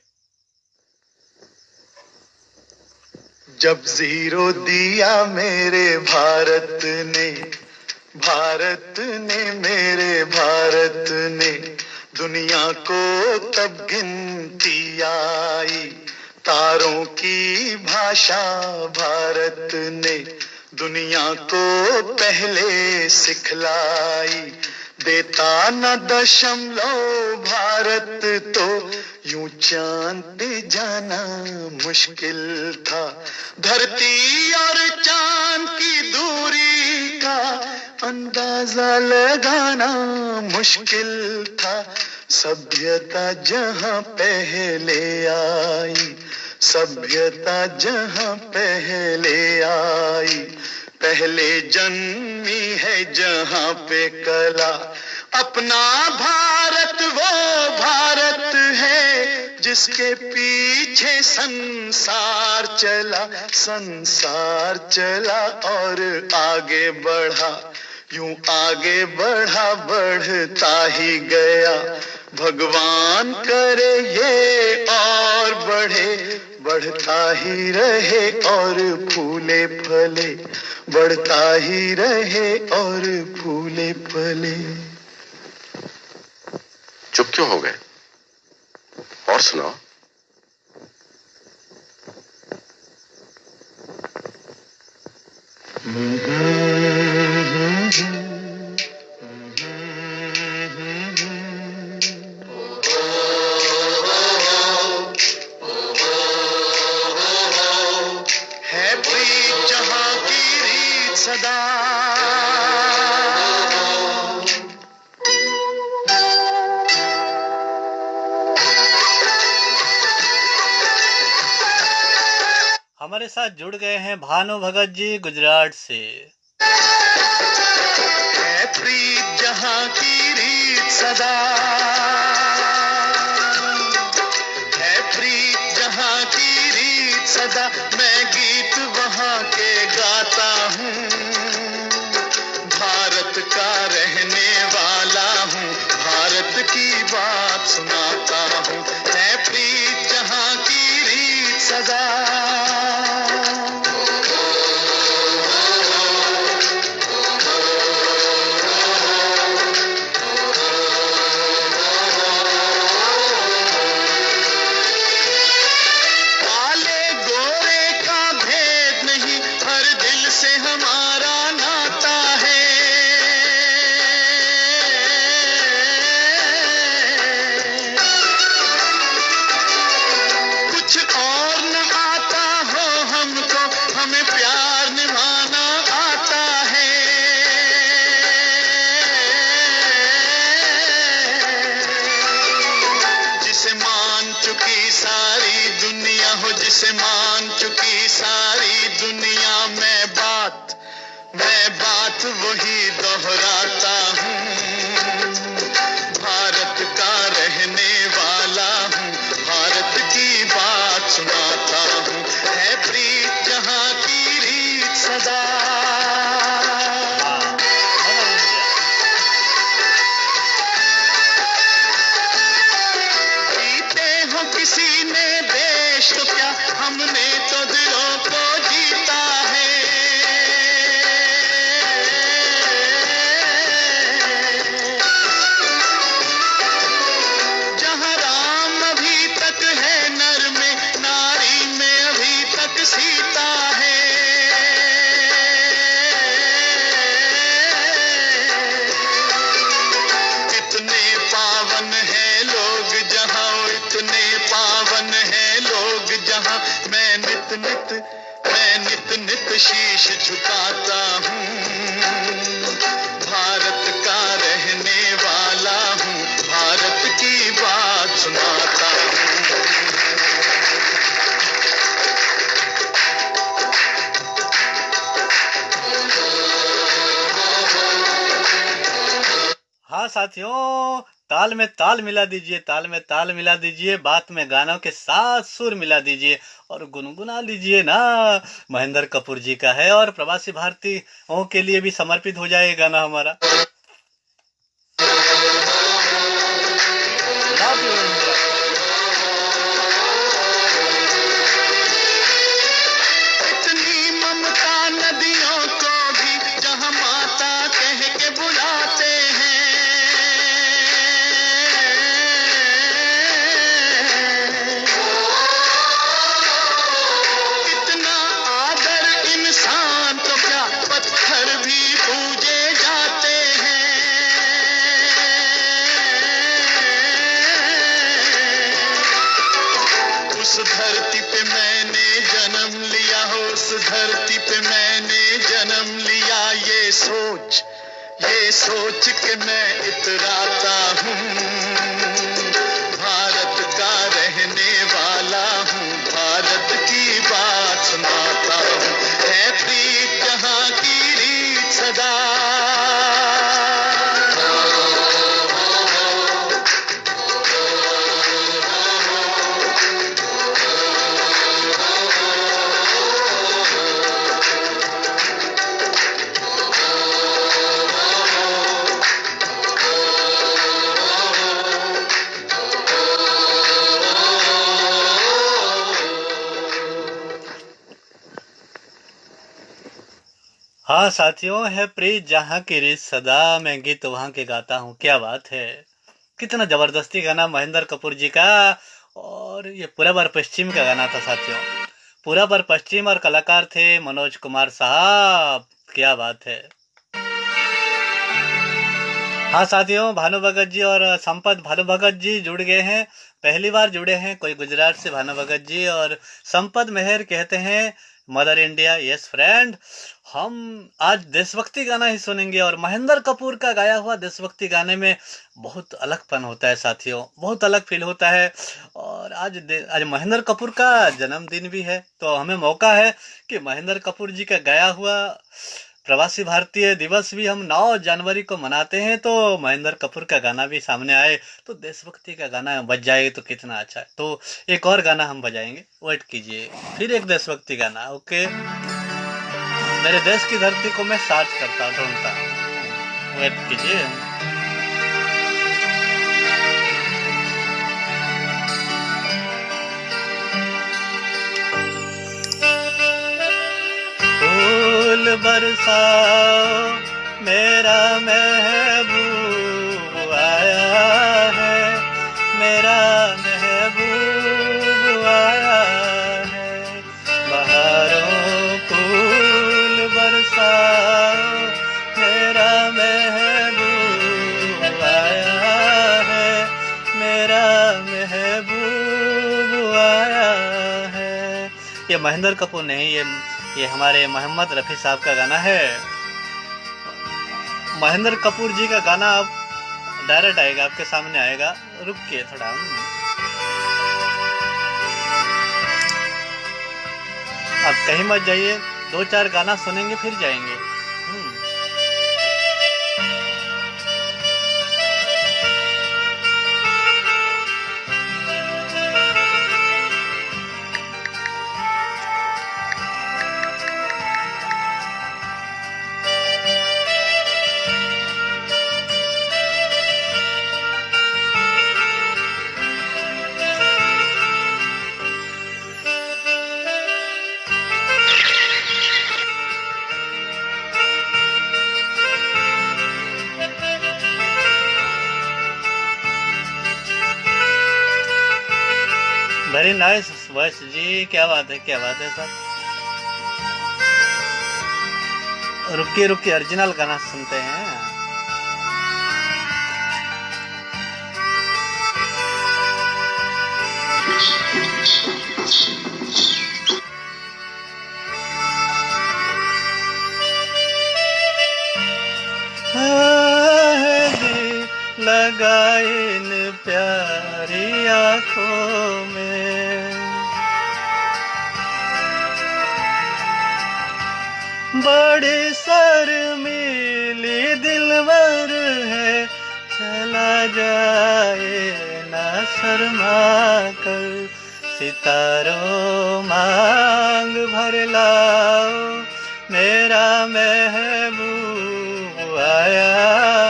जब जीरो दिया मेरे भारत ने, भारत ने मेरे भारत ने दुनिया को तब गिनती आई। तारों की भाषा भारत ने दुनिया को पहले सिखलाई। देता न दशमलव भारत तो यूं चांद पे जाना मुश्किल था। धरती और चांद की दूरी का अंदाजा लगाना मुश्किल था। सभ्यता जहां पहले आई, सभ्यता जहां पहले आई, पहले जन्मी है जहां पे कला। अपना भारत वो भारत है जिसके पीछे संसार चला, संसार चला और आगे बढ़ा। यूं आगे बढ़ा बढ़ता ही गया। भगवान करे ये और बढ़े, बढ़ता ही रहे और फूले फले, बढ़ता ही रहे और फूले फले। चुप क्यों हो गए? और सुनाओ। है प्रीत जहां की रीत सदा, हमारे साथ जुड़ गए हैं भानु भगत जी गुजरात से। है प्रीत जहां की रीत सदा, है प्रीत जहां की रीत सदा, मैं गीत वहां के गाता हूँ। भारत का रहने वाला हूँ, भारत की बात सुनाता हूँ। है प्रीत जहां की रीत सदा। जिसे मान चुकी सारी दुनिया, मैं बात वही दोहराता हूँ। भारत का रहने वाला हूँ, भारत की बात सुनाता हूँ। है प्रीत जहाँ की रीत सदा। जीते हो किसी ने देश तो क्या, हमने तो दिलों को जीता है। जहाँ राम अभी तक है नर में, नारी में अभी तक सीता है। कितने पावन है लोग जहाँ, इतने मैं नित नित शीश झुकाता हूँ, भारत का रहने वाला हूँ, भारत की बात सुनाता हूँ। हाँ साथियों, ताल में ताल मिला दीजिए, ताल में ताल मिला दीजिए, बात में गानों के साथ सुर मिला दीजिए और गुनगुना लीजिए ना। महेंद्र कपूर जी का है और प्रवासी भारतीयों के लिए भी समर्पित हो जाए गाना हमारा। Love you, India. इतनी ममता नदियों को भी जहाँ माता कह के बुलाते हैं, इतना आदर इंसान तो क्या पत्थर भी पूजे जाते हैं। उस धरती पे मैंने जन्म लिया हो, उस धरती पे मैंने जन्म लिया, ये सोच के मैं इतराता हूँ, भारत का रहने वाला हूँ, भारत की बात सुनाता हूँ। है प्रीत जहाँ की रीत सदा, हाँ साथियों, है प्रीत जहाँ की रीत सदा, मैं गीत वहाँ के गाता हूँ। क्या बात है, कितना जबरदस्ती गाना महेंद्र कपूर जी का। और ये पूरब और पश्चिम का गाना था साथियों, पूरब और पश्चिम, और कलाकार थे मनोज कुमार साहब। क्या बात है। हाँ साथियों, भानु भगत जी और संपत भानु भगत जी जुड़ गए हैं, पहली बार जुड़े हैं कोई गुजरात से। भानु भगत जी और संपत मेहर कहते हैं मदर इंडिया, यस फ्रेंड। हम आज देशभक्ति गाना ही सुनेंगे और महेंद्र कपूर का गाया हुआ देशभक्ति गाने में बहुत अलगपन होता है साथियों, बहुत अलग फील होता है। और आज महेंद्र कपूर का जन्मदिन भी है, तो हमें मौका है कि महेंद्र कपूर जी का गाया हुआ प्रवासी भारतीय दिवस भी हम 9 जनवरी को मनाते हैं, तो महेंद्र कपूर का गाना भी सामने आए तो देशभक्ति का गाना बज जाए तो कितना अच्छा है। तो एक और गाना हम बजाएंगे, वेट कीजिए, फिर एक देशभक्ति गाना। ओके, मेरे देश की धरती को मैं साथ करता ढूंढता, वेट कीजिए। फूल बरसाओ मेरा महबूब आया है, मेरा महबूब आया है। बहारों फूल बरसाओ मेरा महबूब आया है, मेरा महबूब आया है। ये महेंद्र कपूर नहीं, ये हमारे मोहम्मद रफ़ी साहब का गाना है। महेंद्र कपूर जी का गाना अब डायरेक्ट आएगा, आपके सामने आएगा। रुकिए थोड़ा, अब कहीं मत जाइए, 2-4 गाना सुनेंगे फिर जाएंगे। वेरी नाइस वॉइस जी, क्या बात है, क्या बात है सर। रुकिए रुकिए, ओरिजिनल गाना सुनते हैं। बड़ी शर्मीली दिलवर है, चला जाए ना शर्मा कर, सितारों मांग भर लाओ, मेरा महबूब आया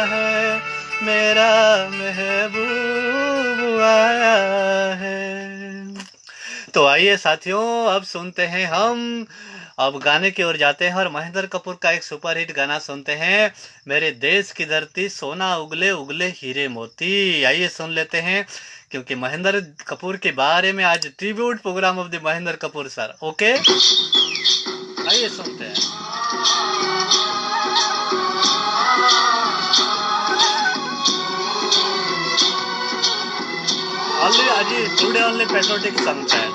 है, मेरा महबूब आया है। तो आइए साथियों, अब सुनते हैं हम, अब गाने की ओर जाते हैं और महेंद्र कपूर का एक सुपरहिट गाना सुनते हैं, मेरे देश की धरती सोना उगले उगले हीरे मोती। आइए सुन लेते हैं, क्योंकि महेंद्र कपूर के बारे में आज tribute programme of the Mahendra Kapoor sir. Okay, आइए सुनते हैं। Only Aji, today only patriotic songs है।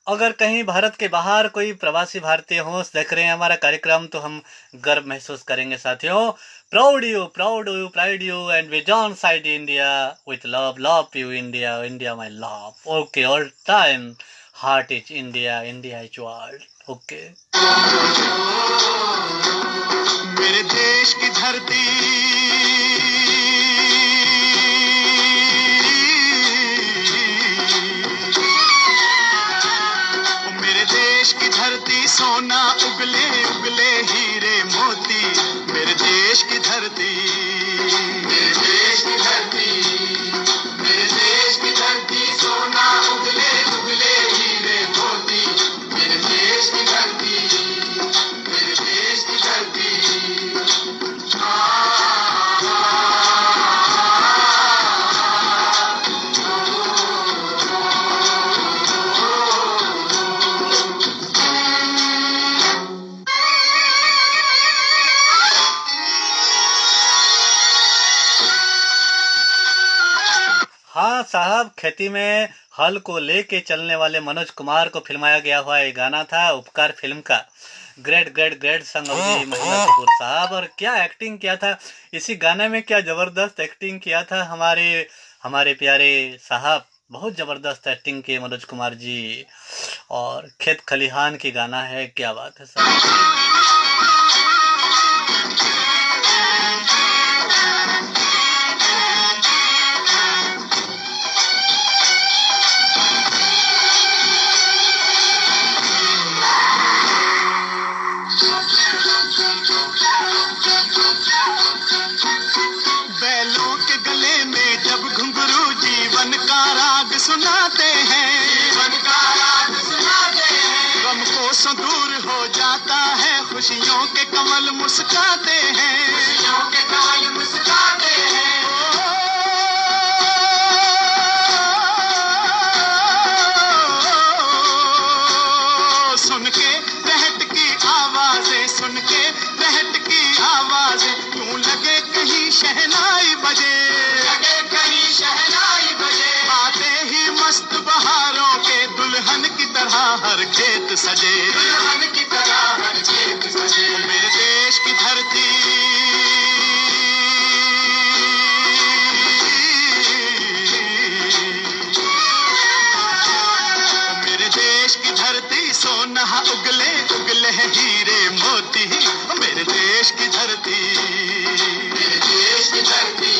अगर कहीं भारत के बाहर कोई प्रवासी भारतीय हो देख रहे हैं हमारा कार्यक्रम, तो हम गर्व महसूस करेंगे साथियों। Proud you, pride you and we join side India with love you India, India my love. Okay, all time heart is India, India is world. Okay. मेरे देश की धरती मेरे देश की धरती सोना उगले उगले हीरे मोती, मेरे देश की धरती, मेरे देश की धरती, मेरे देश की धरती सोना उगले उगले हीरे मोती, मेरे देश की धरती, मेरे देश की धरती। हाँ साहब, खेती में हल को लेके चलने वाले मनोज कुमार को फिल्माया गया हुआ ये गाना था, उपकार फिल्म का। ग्रेट ग्रेट ग्रेट संग महेंद्र कपूर साहब, और क्या एक्टिंग किया था इसी गाने में, क्या जबरदस्त एक्टिंग किया था हमारे प्यारे साहब, बहुत जबरदस्त एक्टिंग की मनोज कुमार जी। और खेत खलिहान की गाना है, क्या बात है साहब। बैलों के गले में जब घुंघरू जीवन का राग सुनाते हैं, जीवन का राग सुनाते हैं, गम को दूर हो जाता है, खुशियों के कमल मुस्काते हैं, खुशियों के कमल मुस्काते हैं। सुन के रहट की आवाजें, सुन के रहट की आवाजें, यूं लगे कहीं शहनाई बजे, लगे कहीं शहनाई बजे, आते ही मस्त बहारों के दुल्हन की तरह हर खेत सजे, दुल्हन की तरह हर खेत सजे। मेरे देश की धरती, मेरे देश की धरती सोना उगले उगले हीरे मोती, मेरे देश की धरती, मेरे देश की धरती।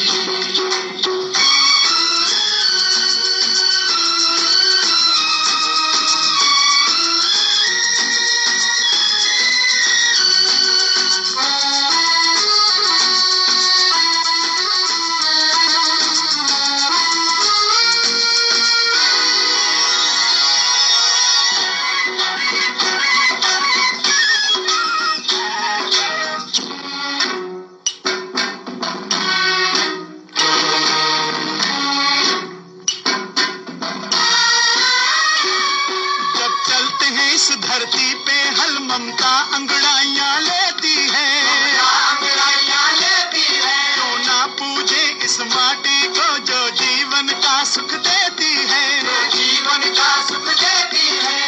धरती पे हल ममता अंगड़ाइयां लेती है, अंगड़ाइयां लेती है, क्यों ना पूजे इस माटी को जो जीवन का सुख देती है, जीवन का सुख देती है।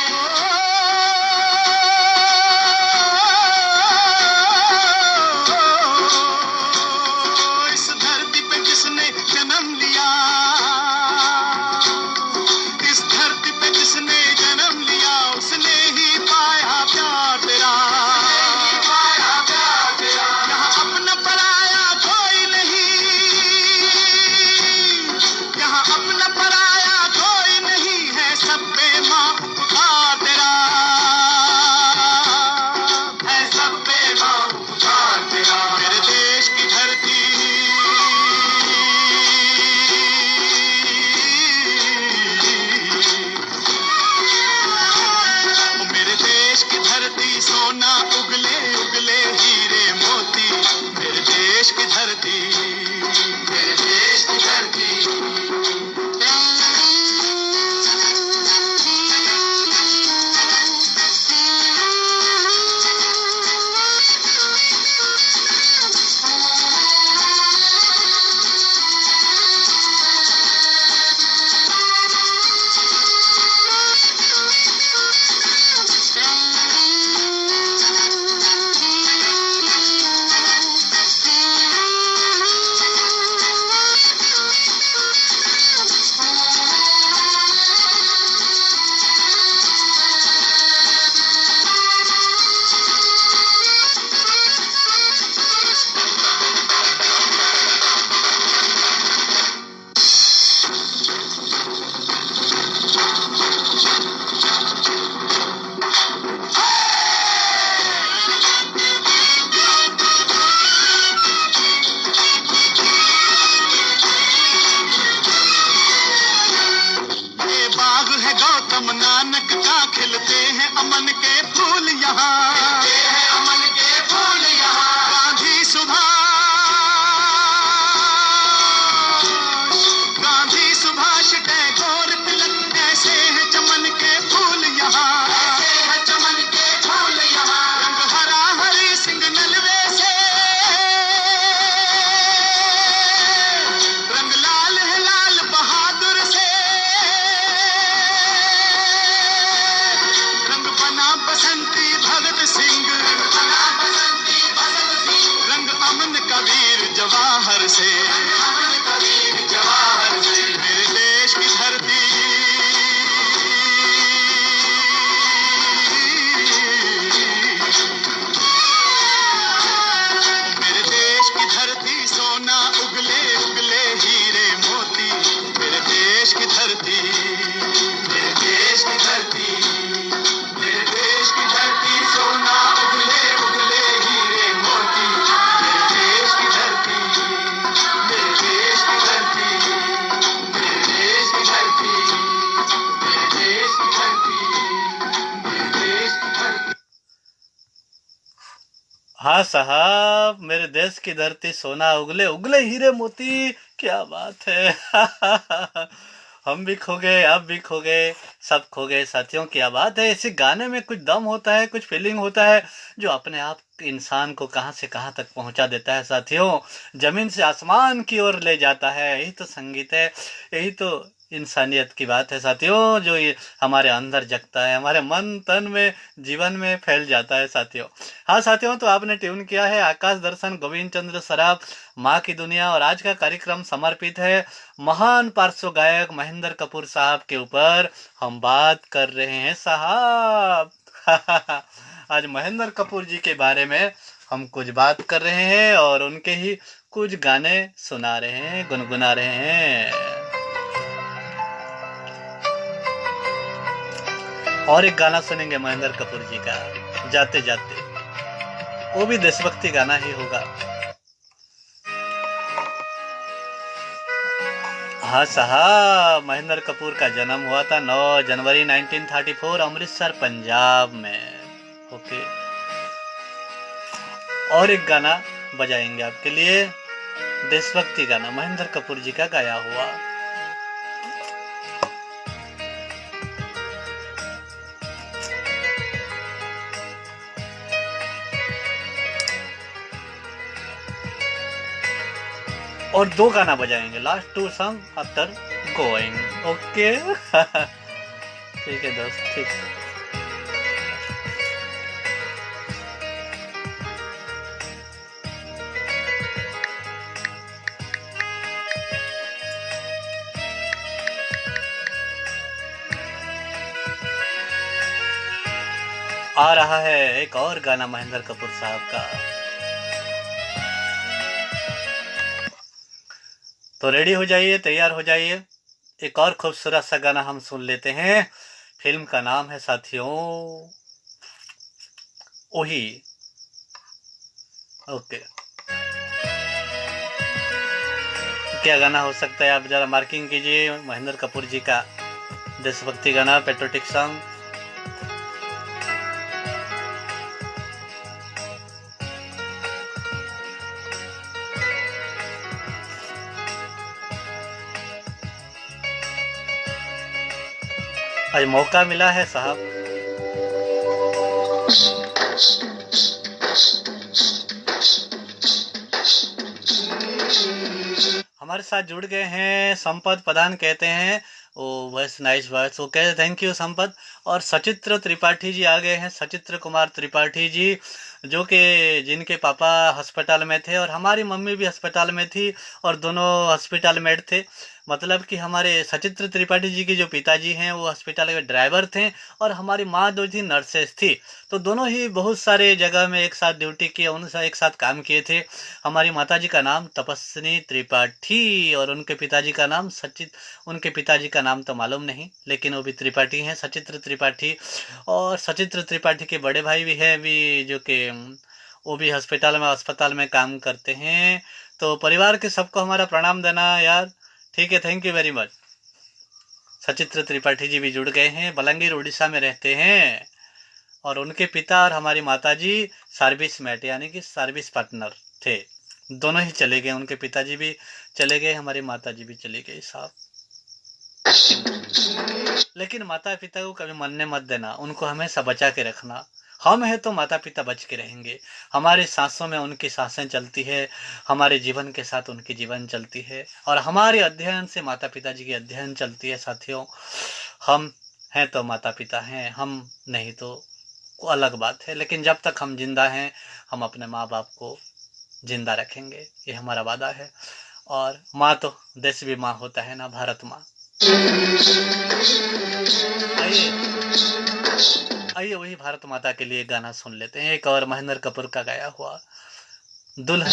देश की धरती, मेरे देश की धरती। जवाहर से, जवाहर से मेरे देश की धरती, मेरे देश की धरती सोना उगले उगले हीरे मोती, मेरे देश की धरती, मेरे देश की धरती, मेरे देश की धरती सोना उगले उगले हीरे मोती, मेरे देश की धरती, मेरे देश की धरती, मेरे देश की धरती, मेरे देश की धरती, मेरे देश की धरती। हाँ साहब, मेरे देश की धरती सोना उगले उगले हीरे मोती, क्या बात है। हम भी खो गए, आप भी खो गए, सब खो गए साथियों, क्या बात है। इसी गाने में कुछ दम होता है, कुछ फीलिंग होता है जो अपने आप इंसान को कहाँ से कहाँ तक पहुँचा देता है साथियों, जमीन से आसमान की ओर ले जाता है। यही तो संगीत है, यही तो इंसानियत की बात है साथियों, जो ये हमारे अंदर जगता है, हमारे मन तन में जीवन में फैल जाता है साथियों। हाँ साथियों, तो आपने ट्यून किया है आकाश दर्शन गोविंद चंद्र सराफ, माँ की दुनिया, और आज का कार्यक्रम समर्पित है महान पार्श्व गायक महेंद्र कपूर साहब के ऊपर हम बात कर रहे हैं साहब। आज महेंद्र कपूर जी के बारे में हम कुछ बात कर रहे हैं और उनके ही कुछ गाने सुना रहे हैं, गुनगुना रहे हैं। और एक गाना सुनेंगे महेंद्र कपूर जी का जाते जाते, वो भी देशभक्ति गाना ही होगा। हाँ साहब, महेंद्र कपूर का जन्म हुआ था 9 जनवरी 1934 अमृतसर पंजाब में। ओके, और एक गाना बजाएंगे आपके लिए, देशभक्ति गाना महेंद्र कपूर जी का गाया हुआ। और 2 गाना बजाएंगे, last 2 song after going. Okay ठीक है दोस्त, ठीक है। आ रहा है एक और गाना महेंद्र कपूर साहब का, तो रेडी हो जाइए, तैयार हो जाइए। एक और खूबसूरत सा गाना हम सुन लेते हैं। फिल्म का नाम है साथियों ओही। ओके, क्या गाना हो सकता है, आप जरा मार्किंग कीजिए। महेंद्र कपूर जी का देशभक्ति गाना, पेट्रोटिक सॉन्ग। आज मौका मिला है साहब। हमारे साथ जुड़ गए हैं संपत प्रधान, कहते हैं ओ वॉइस नाइस वॉइस, वो कहते थैंक यू संपत। और सचित्र त्रिपाठी जी आ गए हैं, सचित्र कुमार त्रिपाठी जी, जो कि जिनके पापा अस्पताल में थे और हमारी मम्मी भी अस्पताल में थी और दोनों हॉस्पिटल में थे। मतलब कि हमारे सचित्र त्रिपाठी जी के जो पिताजी हैं वो हॉस्पिटल के ड्राइवर थे और हमारी माँ जो थी नर्सेस थी। तो दोनों ही बहुत सारे जगह में एक साथ ड्यूटी किए, उनसे एक साथ काम किए थे। हमारी माताजी का नाम तपस्विनी त्रिपाठी और उनके पिताजी का नाम उनके पिताजी का नाम तो मालूम नहीं, लेकिन वो भी त्रिपाठी हैं, सचित्र त्रिपाठी। और सचित्र त्रिपाठी के बड़े भाई भी हैं भी, जो कि वो भी अस्पताल में काम करते हैं। तो परिवार के सबको हमारा प्रणाम देना यार, ठीक है, थैंक यू वेरी मच। सचित्र त्रिपाठी जी भी जुड़ गए हैं, बलंगीर उड़ीसा में रहते हैं और उनके पिता और हमारी माताजी सर्विस मेट यानी कि सर्विस पार्टनर थे। दोनों ही चले गए, उनके पिताजी भी चले गए, हमारी माताजी भी चली गई साहब। लेकिन माता पिता को कभी मरने मत देना, उनको हमेशा बचा के रखना। हम हैं तो माता पिता बच के रहेंगे, हमारी सांसों में उनकी सांसें चलती है, हमारे जीवन के साथ उनकी जीवन चलती है और हमारे अध्ययन से माता पिता जी की अध्ययन चलती है। साथियों, हम हैं तो माता पिता हैं, हम नहीं तो अलग बात है, लेकिन जब तक हम जिंदा हैं हम अपने माँ बाप को जिंदा रखेंगे, ये हमारा वादा है। और माँ तो देश भी माँ होता है ना, भारत माँ। आइए वही भारत माता के लिए गाना सुन लेते हैं, एक और महेंद्र कपूर का गाया हुआ दुल्हन।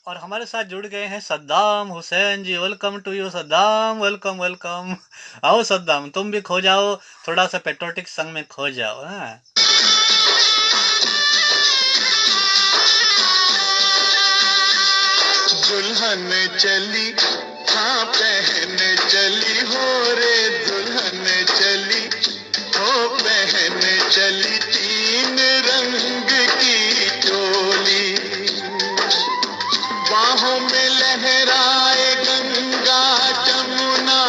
और हमारे साथ जुड़ गए हैं Saddam Hussain ji, welcome to you Saddam, welcome welcome. आओ सद्दाम, तुम भी खो जाओ, थोड़ा सा पेट्रोटिक संग में खो जाओ। हाँ, दुल्हन चली, हाँ पहन चली हो रे, दुल्हन चली हो पहन चली, तीन रंग की चोली, बाहों में लहराए गंगा जमुना,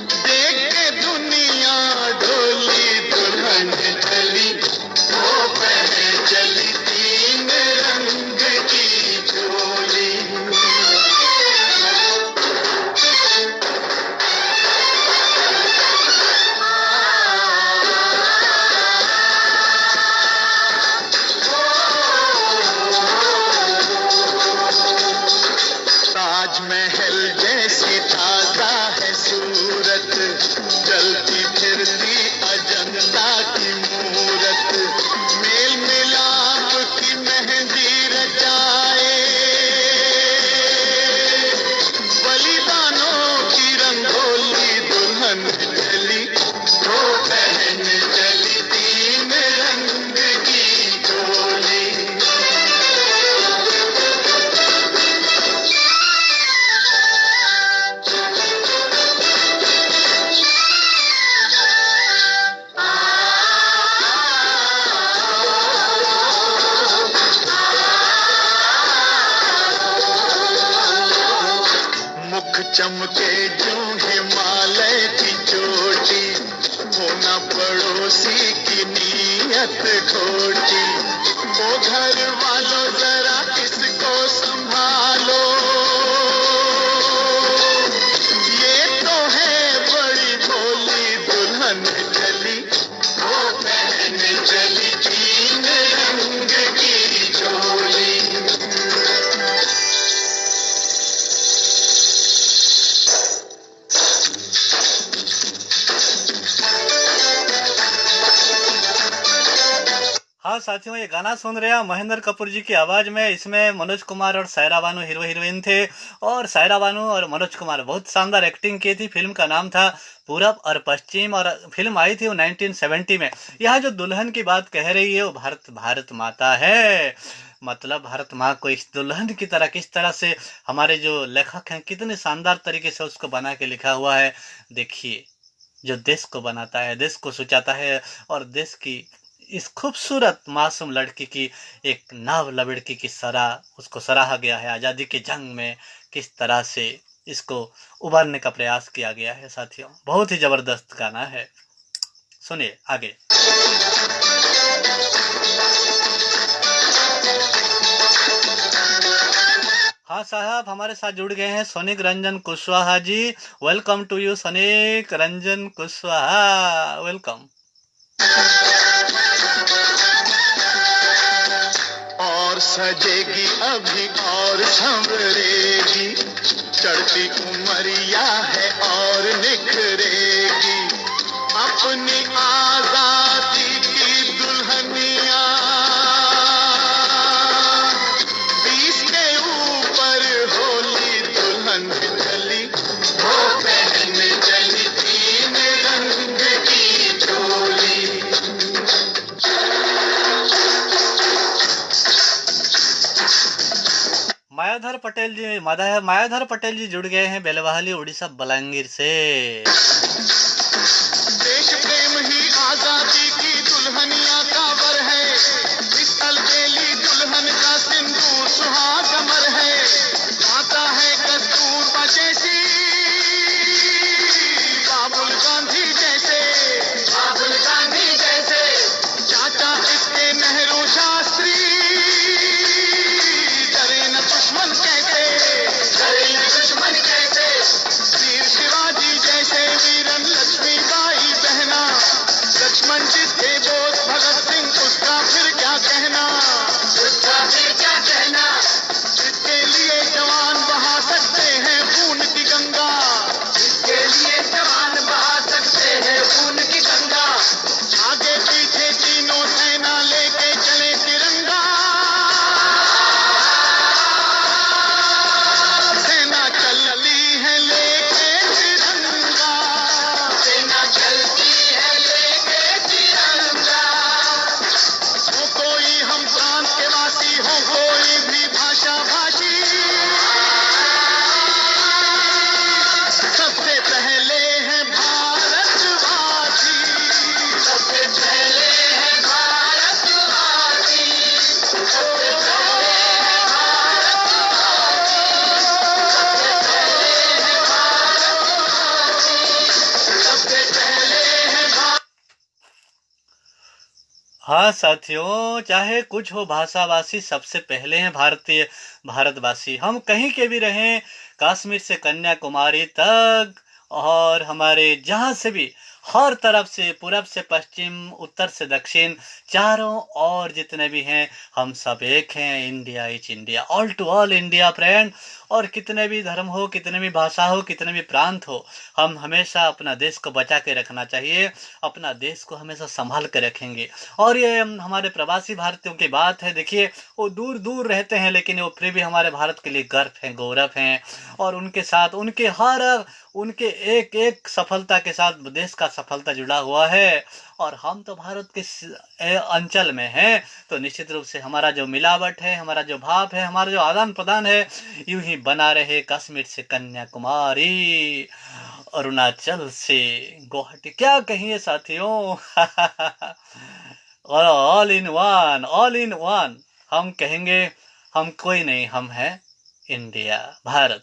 देख के दुनिया डोली, दुल्हन चली हो पहन चली, तीन रंग की चोली। ताजमहल जैसी ताजा है सूरत, जलती फिरती अजंता की मूरत, मेल मिलाप की मेहंदी रचाए, बलिदानों की रंगोली, दुल्हन चली वो पहन चली, तीन रंग की चोली। मुख चमके जो हिमालय की चोटी, होना पड़ोसी की नीयत खोटी, ओ घर वालों जरा किसको संभालो, ये तो है बड़ी भोली, दुल्हन चली वो पहन चली, तीन रंग की चोली। हाँ साथियों, ये गाना सुन रहे हैं महेंद्र कपूर जी की आवाज में। इसमें मनोज कुमार और सायरा बानू हीरो हीरोइन थे और सायरा बानू और मनोज कुमार बहुत शानदार एक्टिंग की थी। फिल्म का नाम था पूरब और पश्चिम और फिल्म आई थी वो 1970 में। यहाँ जो दुल्हन की बात कह रही है वो भारत माता है। मतलब भारत माँ को इस दुल्हन की तरह किस तरह से हमारे जो लेखक हैं कितने शानदार तरीके से उसको बना के लिखा हुआ है। देखिए, जो देश को बनाता है, देश को सुचाता है और देश की इस खूबसूरत मासूम लड़की की एक नाव लड़की की उसको सराहा गया है। आज़ादी के जंग में किस तरह से इसको उभारने का प्रयास किया गया है साथियों, बहुत ही जबरदस्त गाना है। सुनिए आगे। हाँ साहब, हमारे साथ जुड़ गए हैं Sonik Ranjan Kushwaha ji. Welcome to you Sonik Ranjan Kushwaha, welcome. और सजेगी अभी और संवरेगी, चढ़ती उमरिया है और निखरेगी, अपनी आजादी की दुल्हनिया 20 के ऊपर होली दुल्हन चली, वो पहन चली 3 रंग की चोली। मायाधर पटेल जी जुड़ गए हैं बेलवाहली उड़ीसा बलांगीर से। देश प्रेम ही आजादी की दुल्हनिया का वर है, इस अलबेली दुल्हन का सिंदूर सुहाग अमर है, आता है कस्तूरबा जैसी, बाबुल गांधी जैसे, बाबुल गांधी जैसे, चाचा इसके नेहरू शास्त्री, डरे न दुश्मन कैसे, डरे न दुश्मन कैसे, वीर शिवाजी जैसे, वीरन लक्ष्मीबाई बहना, लक्ष्मण जिसके बोध भगत सिंह, उसका फिर क्या कहना, उसका फिर क्या कहना, जिसके लिए जवान बहा सकते हैं खून की गंगा, जिसके लिए जवान बहा सकते हैं खून की गंगा, आगे पीछे तीनों सेना लेके चले तिरंगा, सेना चलती है लेके तिरंगा, सेना चलती है लेके तिरंगा, हो कोई हम प्रांत के वासी, हो कोई भी भाषा भाषी, सबसे पहले है भारतवासी, सबसे पहले है भारतवासी, सबसे पहले है भारतवासी, सबसे पहले है भारतवासी, सबसे पहले है हाँ साथियों, चाहे कुछ हो भाषाभाषी, सबसे पहले हैं भारतवासी। हम कहीं के भी रहें, कश्मीर से कन्याकुमारी तक, और हमारे जहाँ से भी, हर तरफ से, पूरब से पश्चिम, उत्तर से दक्षिण, चारों और जितने भी हैं, हम सब एक हैं। India is India, all to all India friend. और कितने भी धर्म हो, कितने भी भाषा हो, कितने भी प्रांत हो, हम हमेशा अपना देश को बचा के रखना चाहिए, अपना देश को हमेशा संभाल के रखेंगे। और ये हमारे प्रवासी भारतीयों की बात है, देखिए वो दूर दूर रहते हैं, लेकिन वो फिर भी हमारे भारत के लिए गर्व हैं, गौरव हैं, और उनके साथ उनके एक एक सफलता के साथ देश का सफलता जुड़ा हुआ है। और हम तो भारत के अंचल में हैं, तो निश्चित रूप से हमारा जो मिलावट है, हमारा जो भाव है, हमारा जो आदान प्रदान है, यूं ही बना रहे। कश्मीर से कन्याकुमारी, अरुणाचल से गुवाहाटी, क्या कहिए साथियों। और ऑल इन वन हम कहेंगे, हम कोई नहीं, हम हैं इंडिया, भारत,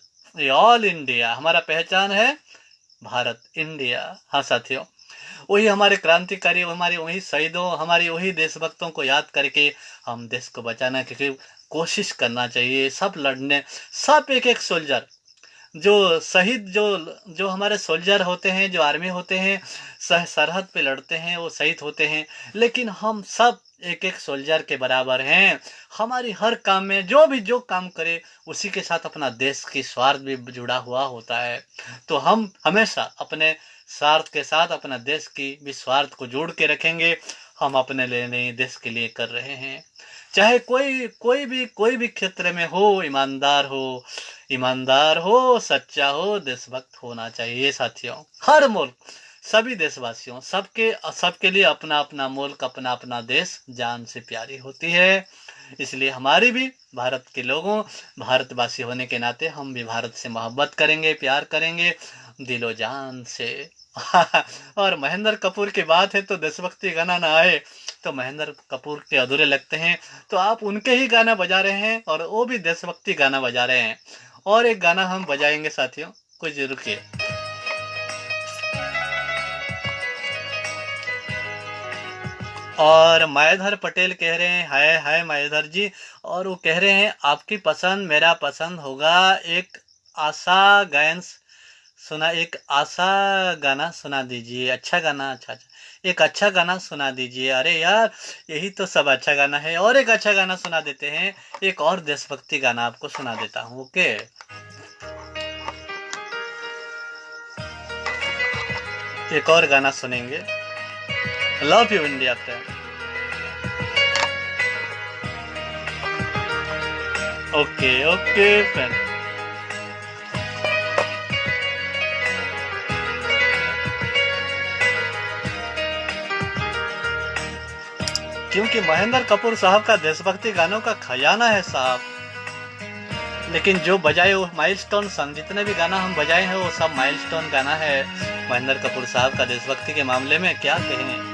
ऑल इंडिया हमारा पहचान है, भारत, इंडिया। हाँ साथियों, वही हमारे क्रांतिकारी, हमारे वही शहीदों, हमारी वही देशभक्तों को याद करके हम देश को बचाने की कोशिश करना चाहिए। सब लड़ने, सब एक एक सोल्जर, जो शहीद, जो हमारे सोल्जर होते हैं, जो आर्मी होते हैं, सरहद पे लड़ते हैं, वो शहीद होते हैं, लेकिन हम सब एक एक सोल्जर के बराबर हैं। हमारी हर काम में जो काम करे, उसी के साथ अपना देश की स्वार्थ भी जुड़ा हुआ होता है। तो हम हमेशा अपने स्वार्थ के साथ अपना देश की भी स्वार्थ को जोड़ के रखेंगे। हम अपने लिए नहीं, देश के लिए कर रहे हैं। चाहे कोई भी क्षेत्र में हो, ईमानदार हो, सच्चा हो, देशभक्त होना चाहिए साथियों। हर मुल्क, सभी देशवासियों, सबके लिए अपना अपना मुल्क, अपना अपना देश जान से प्यारी होती है। इसलिए हमारी भी, भारत के लोगों, भारतवासी होने के नाते हम भी भारत से मोहब्बत करेंगे, प्यार करेंगे दिलो जान से। और महेंद्र कपूर की बात है तो देशभक्ति गाना ना आए तो महेंद्र कपूर के अधूरे लगते हैं। तो आप उनके ही गाना बजा रहे हैं और वो भी देशभक्ति गाना बजा रहे हैं। और एक गाना हम बजाएंगे साथियों, कुछ रुकिए। और मायाधर पटेल कह रहे हैं हाय हाय मायाधर जी, और वो कह रहे हैं आपकी पसंद मेरा पसंद होगा, एक आशा गायन सुना, एक आशा गाना सुना दीजिए। अच्छा गाना, अच्छा अच्छा, एक अच्छा गाना सुना दीजिए। अरे यार यही तो सब अच्छा गाना है। और एक अच्छा गाना सुना देते हैं, एक और देशभक्ति गाना आपको सुना देता हूँ। ओके, एक और गाना सुनेंगे, love you India friend. Okay okay friend. क्योंकि महेंद्र कपूर साहब का देशभक्ति गानों का खजाना है साहब। लेकिन जो बजाए वो माइलस्टोन सॉन्ग, जितने भी गाना हम बजाए हैं वो सब माइलस्टोन गाना है महेंद्र कपूर साहब का देशभक्ति के मामले में, क्या कहें।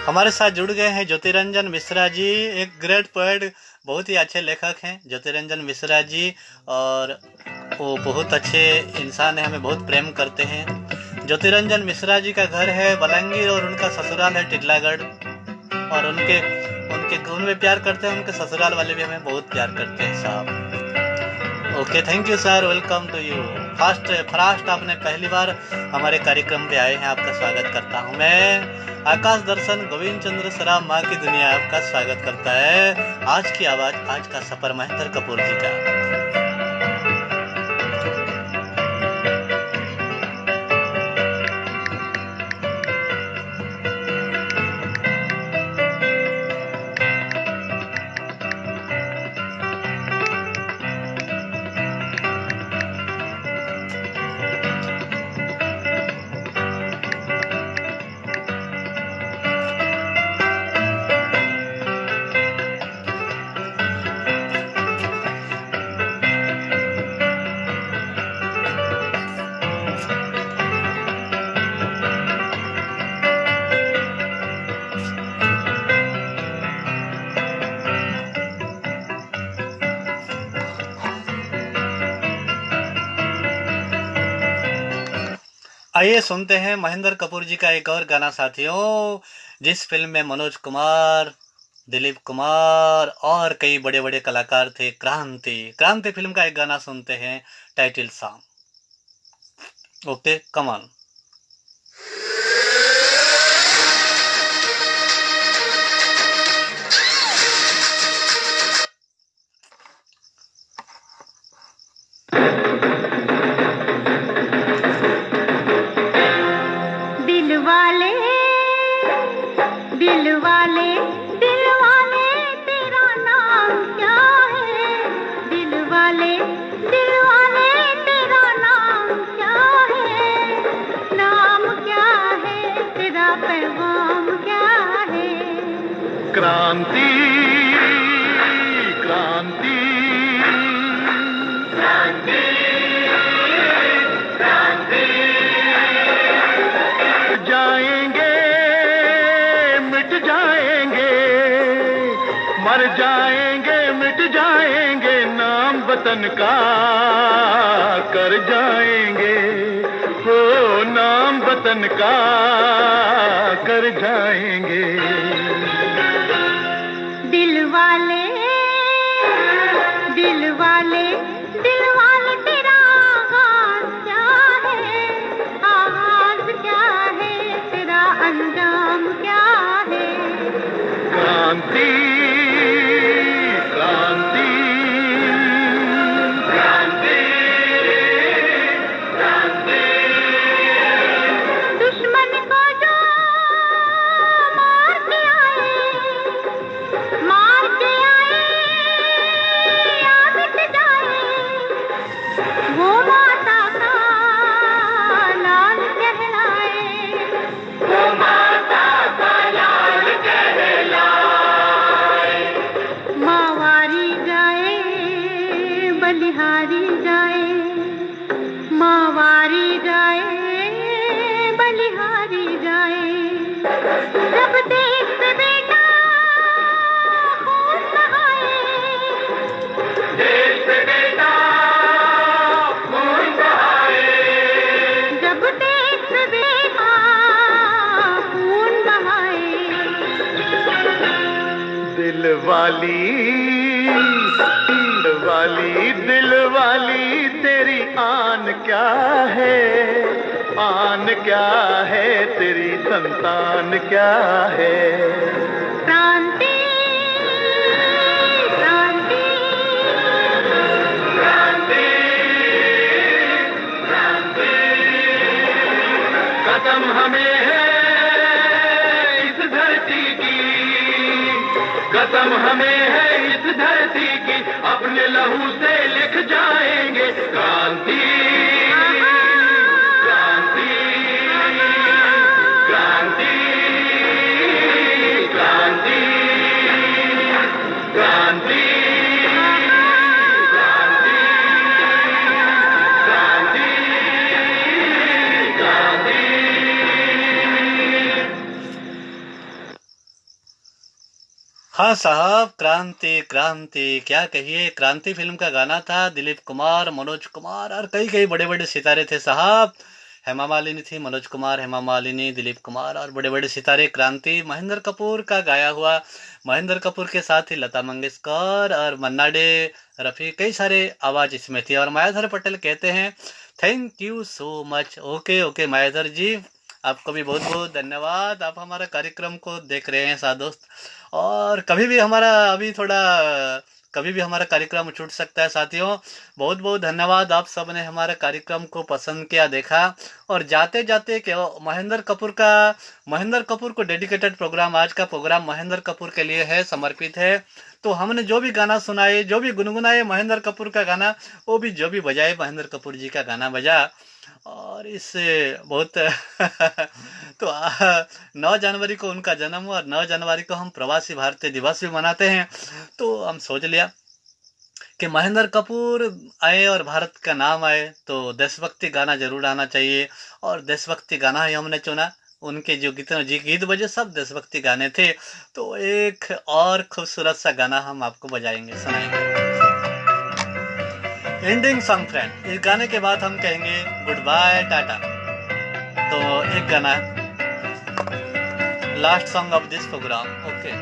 हमारे साथ जुड़ गए हैं ज्योतिरंजन मिश्रा जी, एक ग्रेट पोएट, बहुत ही अच्छे लेखक हैं ज्योतिरंजन मिश्रा जी, और वो बहुत अच्छे इंसान हैं, हमें बहुत प्रेम करते हैं। ज्योतिरंजन मिश्रा जी का घर है बलंगीर और उनका ससुराल है टिटलागढ़, और उनके उनमें प्यार करते हैं, उनके ससुराल वाले भी हमें बहुत प्यार करते हैं साहब। Okay, thank you sir, welcome to you. First आपने पहली बार हमारे कार्यक्रम पे आए हैं, आपका स्वागत करता हूँ मैं। आकाश दर्शन गोविंद चंद्र सराफ माँ की दुनिया आपका स्वागत करता है। आज की आवाज, आज का सफर महेंद्र कपूर जी का। आइए सुनते हैं महेंद्र कपूर जी का एक और गाना साथियों, जिस फिल्म में मनोज कुमार, दिलीप कुमार और कई बड़े बड़े कलाकार थे। क्रांति फिल्म का एक गाना सुनते हैं, title song. Okay, come on. तेरा नाम क्या है? दिल वाले तेरा नाम क्या है? नाम क्या है तेरा, पैगाम क्या है? क्रांति क्रांति क्रांति क्रांति। जाएंगे मिट जाएंगे, मर जाएंगे मिट जाएंगे, नाम वतन का कर जाएंगे। हो नाम वतन का कर जाएंगे। दिल वाले दिल वाले दिल वाले तेरा आगाज क्या है, आगाज क्या है, तेरा अंजाम क्या है। क्रांति क्रांति क्रांति क्रांति। दुश्मन को जो मार के आए या मिट जाए, वो माता का लाल कहलाए, वो माता का लाल कहलाए। माँ वारी जाए बलिहारी जाए, माँ वारी जाए बलिहारी जाए। जब देश से बेटा खून बहाए, देश से बेटा खून बहाए। जब देश से बेटा खून बहाए। दिल वाली तेरी आन क्या है, आन क्या है, तेरी संतान क्या है। क्रांति क्रांति क्रांति क्रांति। कसम हमें है इस धरती की, कसम हमें है इस धरती की, अपने लहू से लिख जाएंगे क्रांति क्रांति क्रांति क्रांति क्रांति क्रांति क्रांति। हाँ साहब, क्रांति क्रांति क्या कहिए। क्रांति फिल्म का गाना था। दिलीप कुमार, मनोज कुमार और कई कई बड़े बड़े सितारे थे साहब। हेमा मालिनी थी, मनोज कुमार, हेमा मालिनी, दिलीप कुमार और बड़े बड़े सितारे। क्रांति महेंद्र कपूर का गाया हुआ। महेंद्र कपूर के साथ ही लता मंगेशकर और मन्ना डे, रफ़ी, कई सारे आवाज इसमें थी। और मायाधर पटेल कहते हैं thank you so much. Okay okay Mayadhar ji, आपको भी बहुत बहुत धन्यवाद। आप हमारा कार्यक्रम को देख रहे हैं साथ दोस्त। और कभी भी हमारा कार्यक्रम छूट सकता है साथियों। बहुत बहुत धन्यवाद, आप सब ने हमारे कार्यक्रम को पसंद किया, देखा। और जाते जाते महेंद्र कपूर को डेडिकेटेड प्रोग्राम, आज का प्रोग्राम महेंद्र कपूर के लिए है, समर्पित है। तो हमने जो भी गाना सुनाए, जो भी गुनगुनाए महेंद्र कपूर का गाना, वो भी जो भी बजाए महेंद्र कपूर जी का गाना बजा। और इससे बहुत तो 9 जनवरी को उनका जन्म हुआ और 9 जनवरी को हम प्रवासी भारतीय दिवस भी मनाते हैं। तो हम सोच लिया कि महेंद्र कपूर आए और भारत का नाम आए तो देशभक्ति गाना जरूर आना चाहिए। और देशभक्ति गाना ही हमने चुना। उनके जो गीत बजे सब देशभक्ति गाने थे। तो एक और खूबसूरत सा गाना हम आपको बजाएंगे, सुनाएंगे। Ending song friend. इस गाने के बाद हम कहेंगे गुड बाय, टाटा। तो एक गाना last song of this program. Okay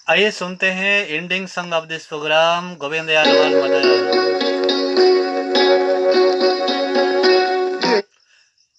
आइए सुनते हैं ending song of this program, Govind Yadav मदर।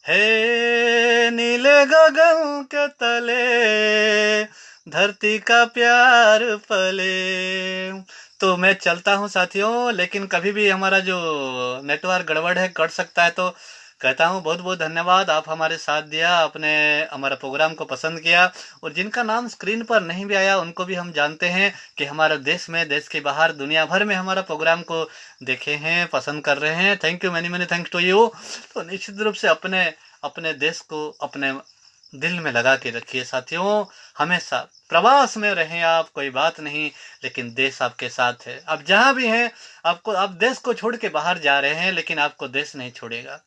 हे नीले गगन के तले धरती का प्यार पले। तो मैं चलता हूँ साथियों, लेकिन कभी भी हमारा जो नेटवर्क गड़बड़ है, कट सकता है। तो कहता हूँ बहुत बहुत धन्यवाद, आप हमारे साथ दिया, आपने हमारा प्रोग्राम को पसंद किया, और जिनका नाम स्क्रीन पर नहीं भी आया उनको भी हम जानते हैं कि हमारे देश में, देश के बाहर, दुनिया भर में हमारा प्रोग्राम को देखे हैं, पसंद कर रहे हैं। Thank you, many many thanks to you. तो निश्चित रूप से अपने अपने देश को अपने दिल में लगा के रखिए साथियों। हमेशा प्रवास में रहें आप, कोई बात नहीं, लेकिन देश आपके साथ है। आप जहाँ भी हैं, आपको, आप देश को छोड़ के बाहर जा रहे हैं, लेकिन आपको देश नहीं छोड़ेगा,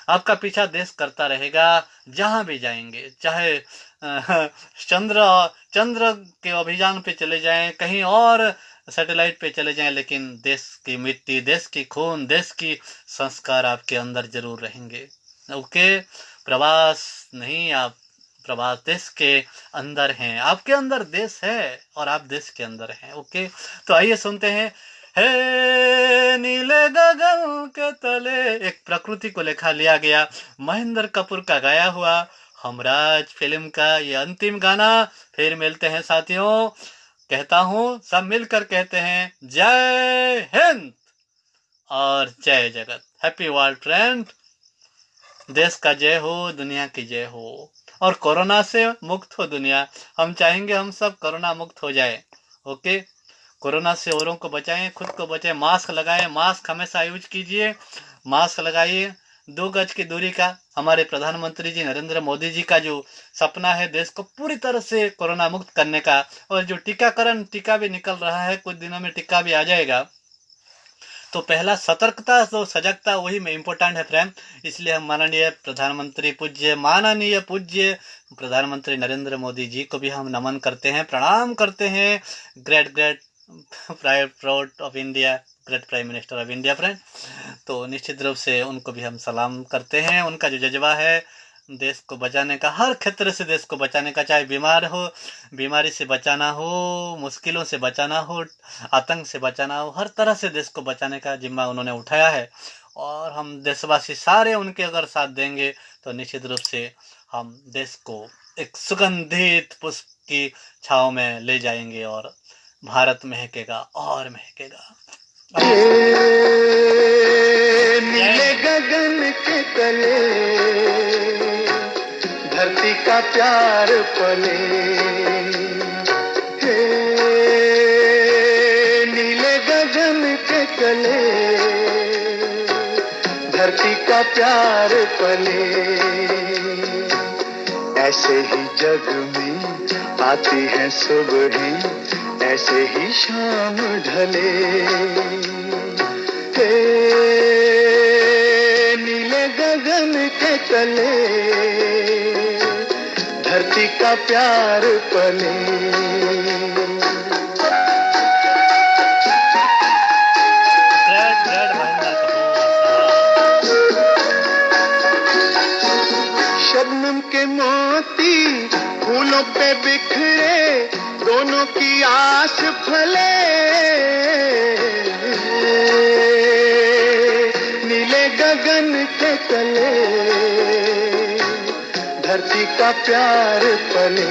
आपका पीछा देश करता रहेगा जहाँ भी जाएंगे। चाहे चंद्र के अभियान पे चले जाएं, कहीं और सैटेलाइट पे चले जाएं, लेकिन देश की मिट्टी, देश की खून, देश की संस्कार आपके अंदर जरूर रहेंगे। ओके, प्रवास नहीं, आप प्रवास देश के अंदर हैं, आपके अंदर देश है और आप देश के अंदर हैं। ओके, तो आइए सुनते हैं हे नीले गगन के तले, एक प्रकृति को लेखा लिया गया महेंद्र कपूर का गाया हुआ हमराज फिल्म का ये अंतिम गाना। फिर मिलते हैं साथियों, कहता हूँ सब मिलकर कहते हैं जय हिंद और जय जगत। हैप्पी वर्ल्ड फ्रेंड, देश का जय हो, दुनिया की जय हो, और कोरोना से मुक्त हो दुनिया। हम चाहेंगे हम सब कोरोना मुक्त हो जाए। ओके, कोरोना से औरों को बचाएं, खुद को बचाएं, मास्क लगाएं, मास्क हमेशा यूज कीजिए, मास्क लगाइए, 2 गज की दूरी का। हमारे प्रधानमंत्री जी नरेंद्र मोदी जी का जो सपना है देश को पूरी तरह से कोरोना मुक्त करने का, और जो टीकाकरण, टीका भी निकल रहा है, कुछ दिनों में टीका भी आ जाएगा। तो पहला सतर्कता, तो सजगता वही में इम्पोर्टेंट है फ्रेंड। इसलिए हम माननीय प्रधानमंत्री नरेंद्र मोदी जी को भी हम नमन करते हैं, प्रणाम करते हैं। Great proud of India, great prime minister of India friend. तो निश्चित रूप से उनको भी हम सलाम करते हैं। उनका जो जज्बा है देश को बचाने का, हर क्षेत्र से देश को बचाने का, चाहे बीमार हो, बीमारी से बचाना हो, मुश्किलों से बचाना हो, आतंक से बचाना हो, हर तरह से देश को बचाने का जिम्मा उन्होंने उठाया है। और हम देशवासी सारे उनके अगर साथ देंगे तो निश्चित रूप से हम देश को एक सुगंधित पुष्प की छाँव में ले जाएंगे और भारत महकेगा और महकेगा। नीले गगन के तले धरती का प्यार पले, हे नीले गगन के तले धरती का प्यार पले। ऐसे ही जग में आती है सुबह, ऐसे ही शाम ढले, हे नीले गगन के तले धरती का प्यार पले। शबनम के मोती फूलों पे बिखरे, दोनों की आस फले, नीले गगन के तले धरती का प्यार पले।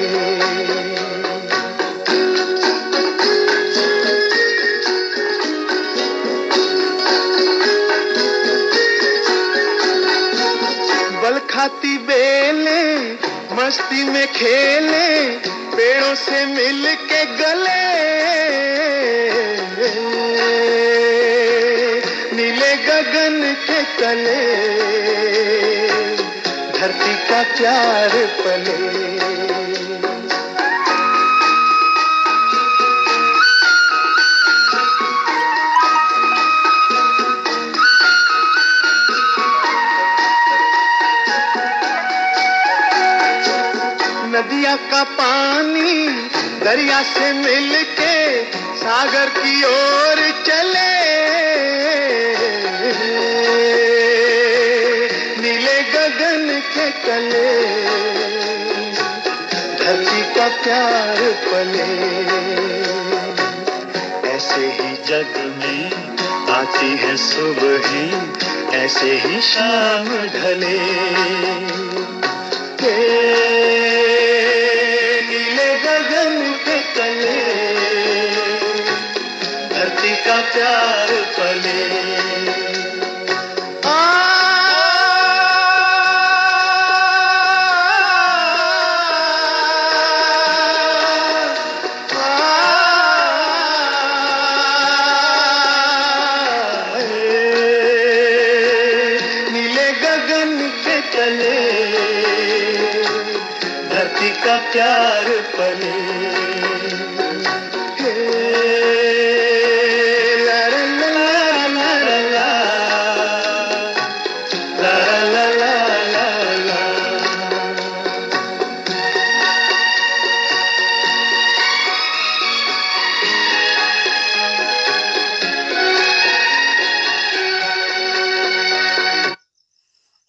बल खाती बेले मस्ती में खेले, पेड़ों से मिल के गले, नीले गगन के तले धरती का प्यार पले। नदिया का पानी दरिया से मिलके सागर की ओर चले, नीले गगन के तले धरती का प्यार पले। ऐसे ही जग में आती है सुबह, ऐसे ही शाम ढले, धरती का प्यार पले। तले, धरती का प्यार पले। हे, ला ला ला ला ला ला, ला ला ला ला ला।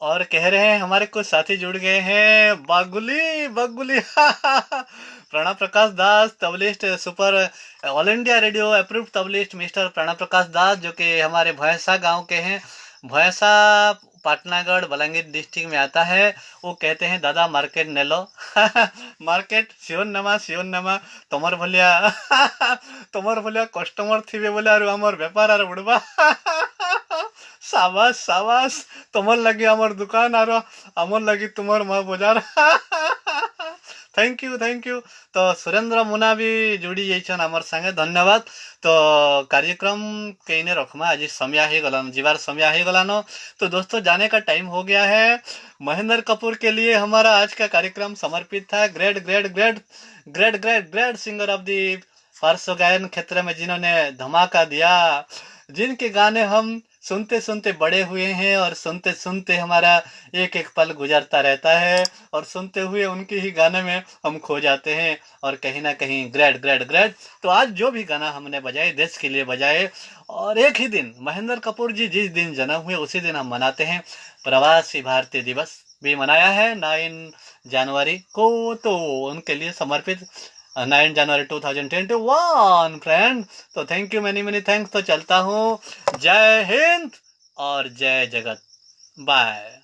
और कह रहे हैं हमारे कुछ साथी जुड़ गए हैं, Baguli Baguli Pranav Prakash Das tablist, super All India Radio approved tablist mister Pranav Prakash Das, जो कि हमारे भैंसा गांव के हैं। भैंसा पाटनागढ़ बलांगीर डिस्ट्रिक्ट में आता है। वो कहते हैं दादा मार्केट नेलो मार्केट सियोन नमा तमर भलिया कस्टमर थिबे बोले आरो हमर व्यापार आरो बुड़बा साबास साबास, तुमर लगी आमर दुकान आरो आमर लगी तुमर माँ बाजार थैंक यू। तो सुरेंद्र मुना भी जुड़ी जाइछन आमर संगे, धन्यवाद। तो कार्यक्रम कईने रखमा, आज समय ही गलान, जीवार समय ही गलानो। तो दोस्तों जाने का टाइम हो गया है। महेंद्र कपूर के लिए हमारा आज का कार्यक्रम समर्पित था। ग्रेट सिंगर ऑफ दी फारसो गायन क्षेत्र में जिन्होंने धमाका दिया, जिनके गाने हम सुनते सुनते बड़े हुए हैं और सुनते सुनते हमारा एक एक पल गुजरता रहता है, और सुनते हुए उनके ही गाने में हम खो जाते हैं, और कहीं ना कहीं ग्रेट। तो आज जो भी गाना हमने बजाए देश के लिए बजाए, और एक ही दिन महेंद्र कपूर जी जिस दिन जन्म हुए उसी दिन हम मनाते हैं प्रवासी भारतीय दिवस भी मनाया है 9 जनवरी को, तो उनके लिए समर्पित 9 जनवरी 2021 फ्रेंड। तो थैंक यू, मेनी थैंक्स। तो चलता हूँ, जय हिंद और जय जगत, बाय।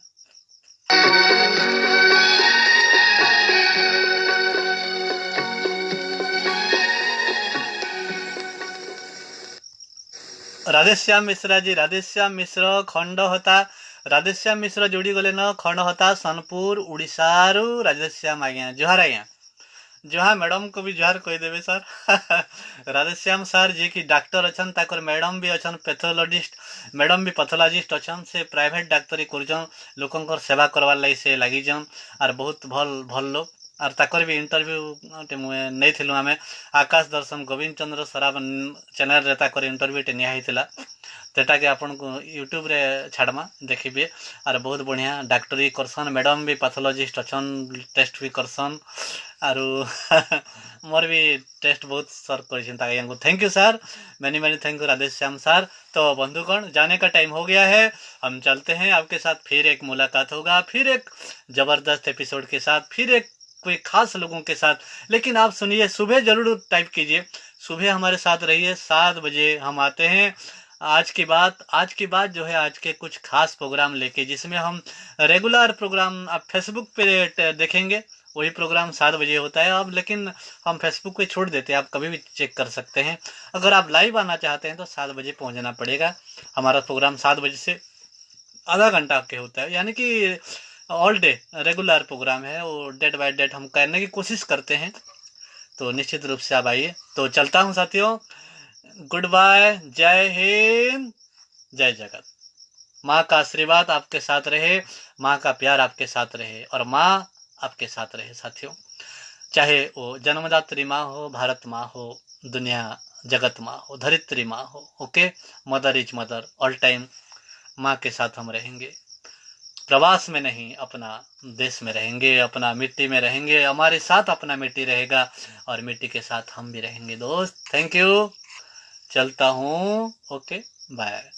राधेश्याम मिश्रा जी, राधेश्याम मिश्र खंड होता, राधेश्याम मिश्र जोड़ी गले न खंड होता सोनपुर उड़ीसा रु राधेश्याम आज्ञा, जोहार आज्ञा, जोहार मैडम को भी जोहार कही देवे सर राधेश्याम सर जी की डॉक्टर अच्छन, ताकर मैडम भी अच्छन पैथोलॉजिस्ट, मैडम भी पैथोलॉजिस्ट अच्छन, से प्राइवेट डाक्तरी करजन, लोकंकर सेवा करवार लगी से लगी जन, और बहुत भल लोग, और ताकर भी इंटरव्यू नहीं थिलु आमे आकाश दर्शन गोविंद चंद्र सराब चैनल रे ताकर इंटरव्यू टे निया हितला, तेटा के आपन को यूट्यूब रे छाड़मा देखिबे, और बहुत बढ़िया डॉक्टरी करसन, मैडम भी पैथोलॉजिस्ट अच्छन, टेस्ट भी करसन, आरु मोर भी टेस्ट बहुत सर कर। Thank you sir, many thank you Radheshyam sir. तो बंधुगण जाने का टाइम हो गया है, हम चलते हैं। आपके साथ फिर एक मुलाकात होगा, फिर एक जबरदस्त एपिसोड के साथ, फिर एक कोई खास लोगों के साथ। लेकिन आप सुनिए, सुबह जरूर टाइप कीजिए, सुबह हमारे साथ रहिए, 7 बजे हम आते हैं। आज की बात जो है, आज के कुछ खास प्रोग्राम लेके, जिसमें हम रेगुलर प्रोग्राम आप फेसबुक पे देखेंगे, वही प्रोग्राम 7 बजे होता है अब, लेकिन हम फेसबुक पे छोड़ देते हैं, आप कभी भी चेक कर सकते हैं। अगर आप लाइव आना चाहते हैं तो 7 बजे पहुंचना पड़ेगा। हमारा प्रोग्राम 7 बजे से आधा घंटा के होता है, यानी कि ऑल डे रेगुलर प्रोग्राम है, वो डेट बाय डेट हम करने की कोशिश करते हैं। तो निश्चित रूप से आप आइए। तो चलता हूँ साथियों, गुड बाय, जय हिंद, जय जगत। माँ का आशीर्वाद आपके साथ रहे, माँ का प्यार आपके साथ रहे, और माँ आपके साथ रहे साथियों, चाहे वो जन्मदात्री माँ हो, भारत माँ हो, दुनिया जगत माँ हो, धरित्री माँ हो। Okay, mother is mother, all time माँ के साथ हम रहेंगे। प्रवास में नहीं, अपना देश में रहेंगे, अपना मिट्टी में रहेंगे, हमारे साथ अपना मिट्टी रहेगा, और मिट्टी के साथ हम भी रहेंगे दोस्त। थैंक यू, चलता हूँ। Okay, bye.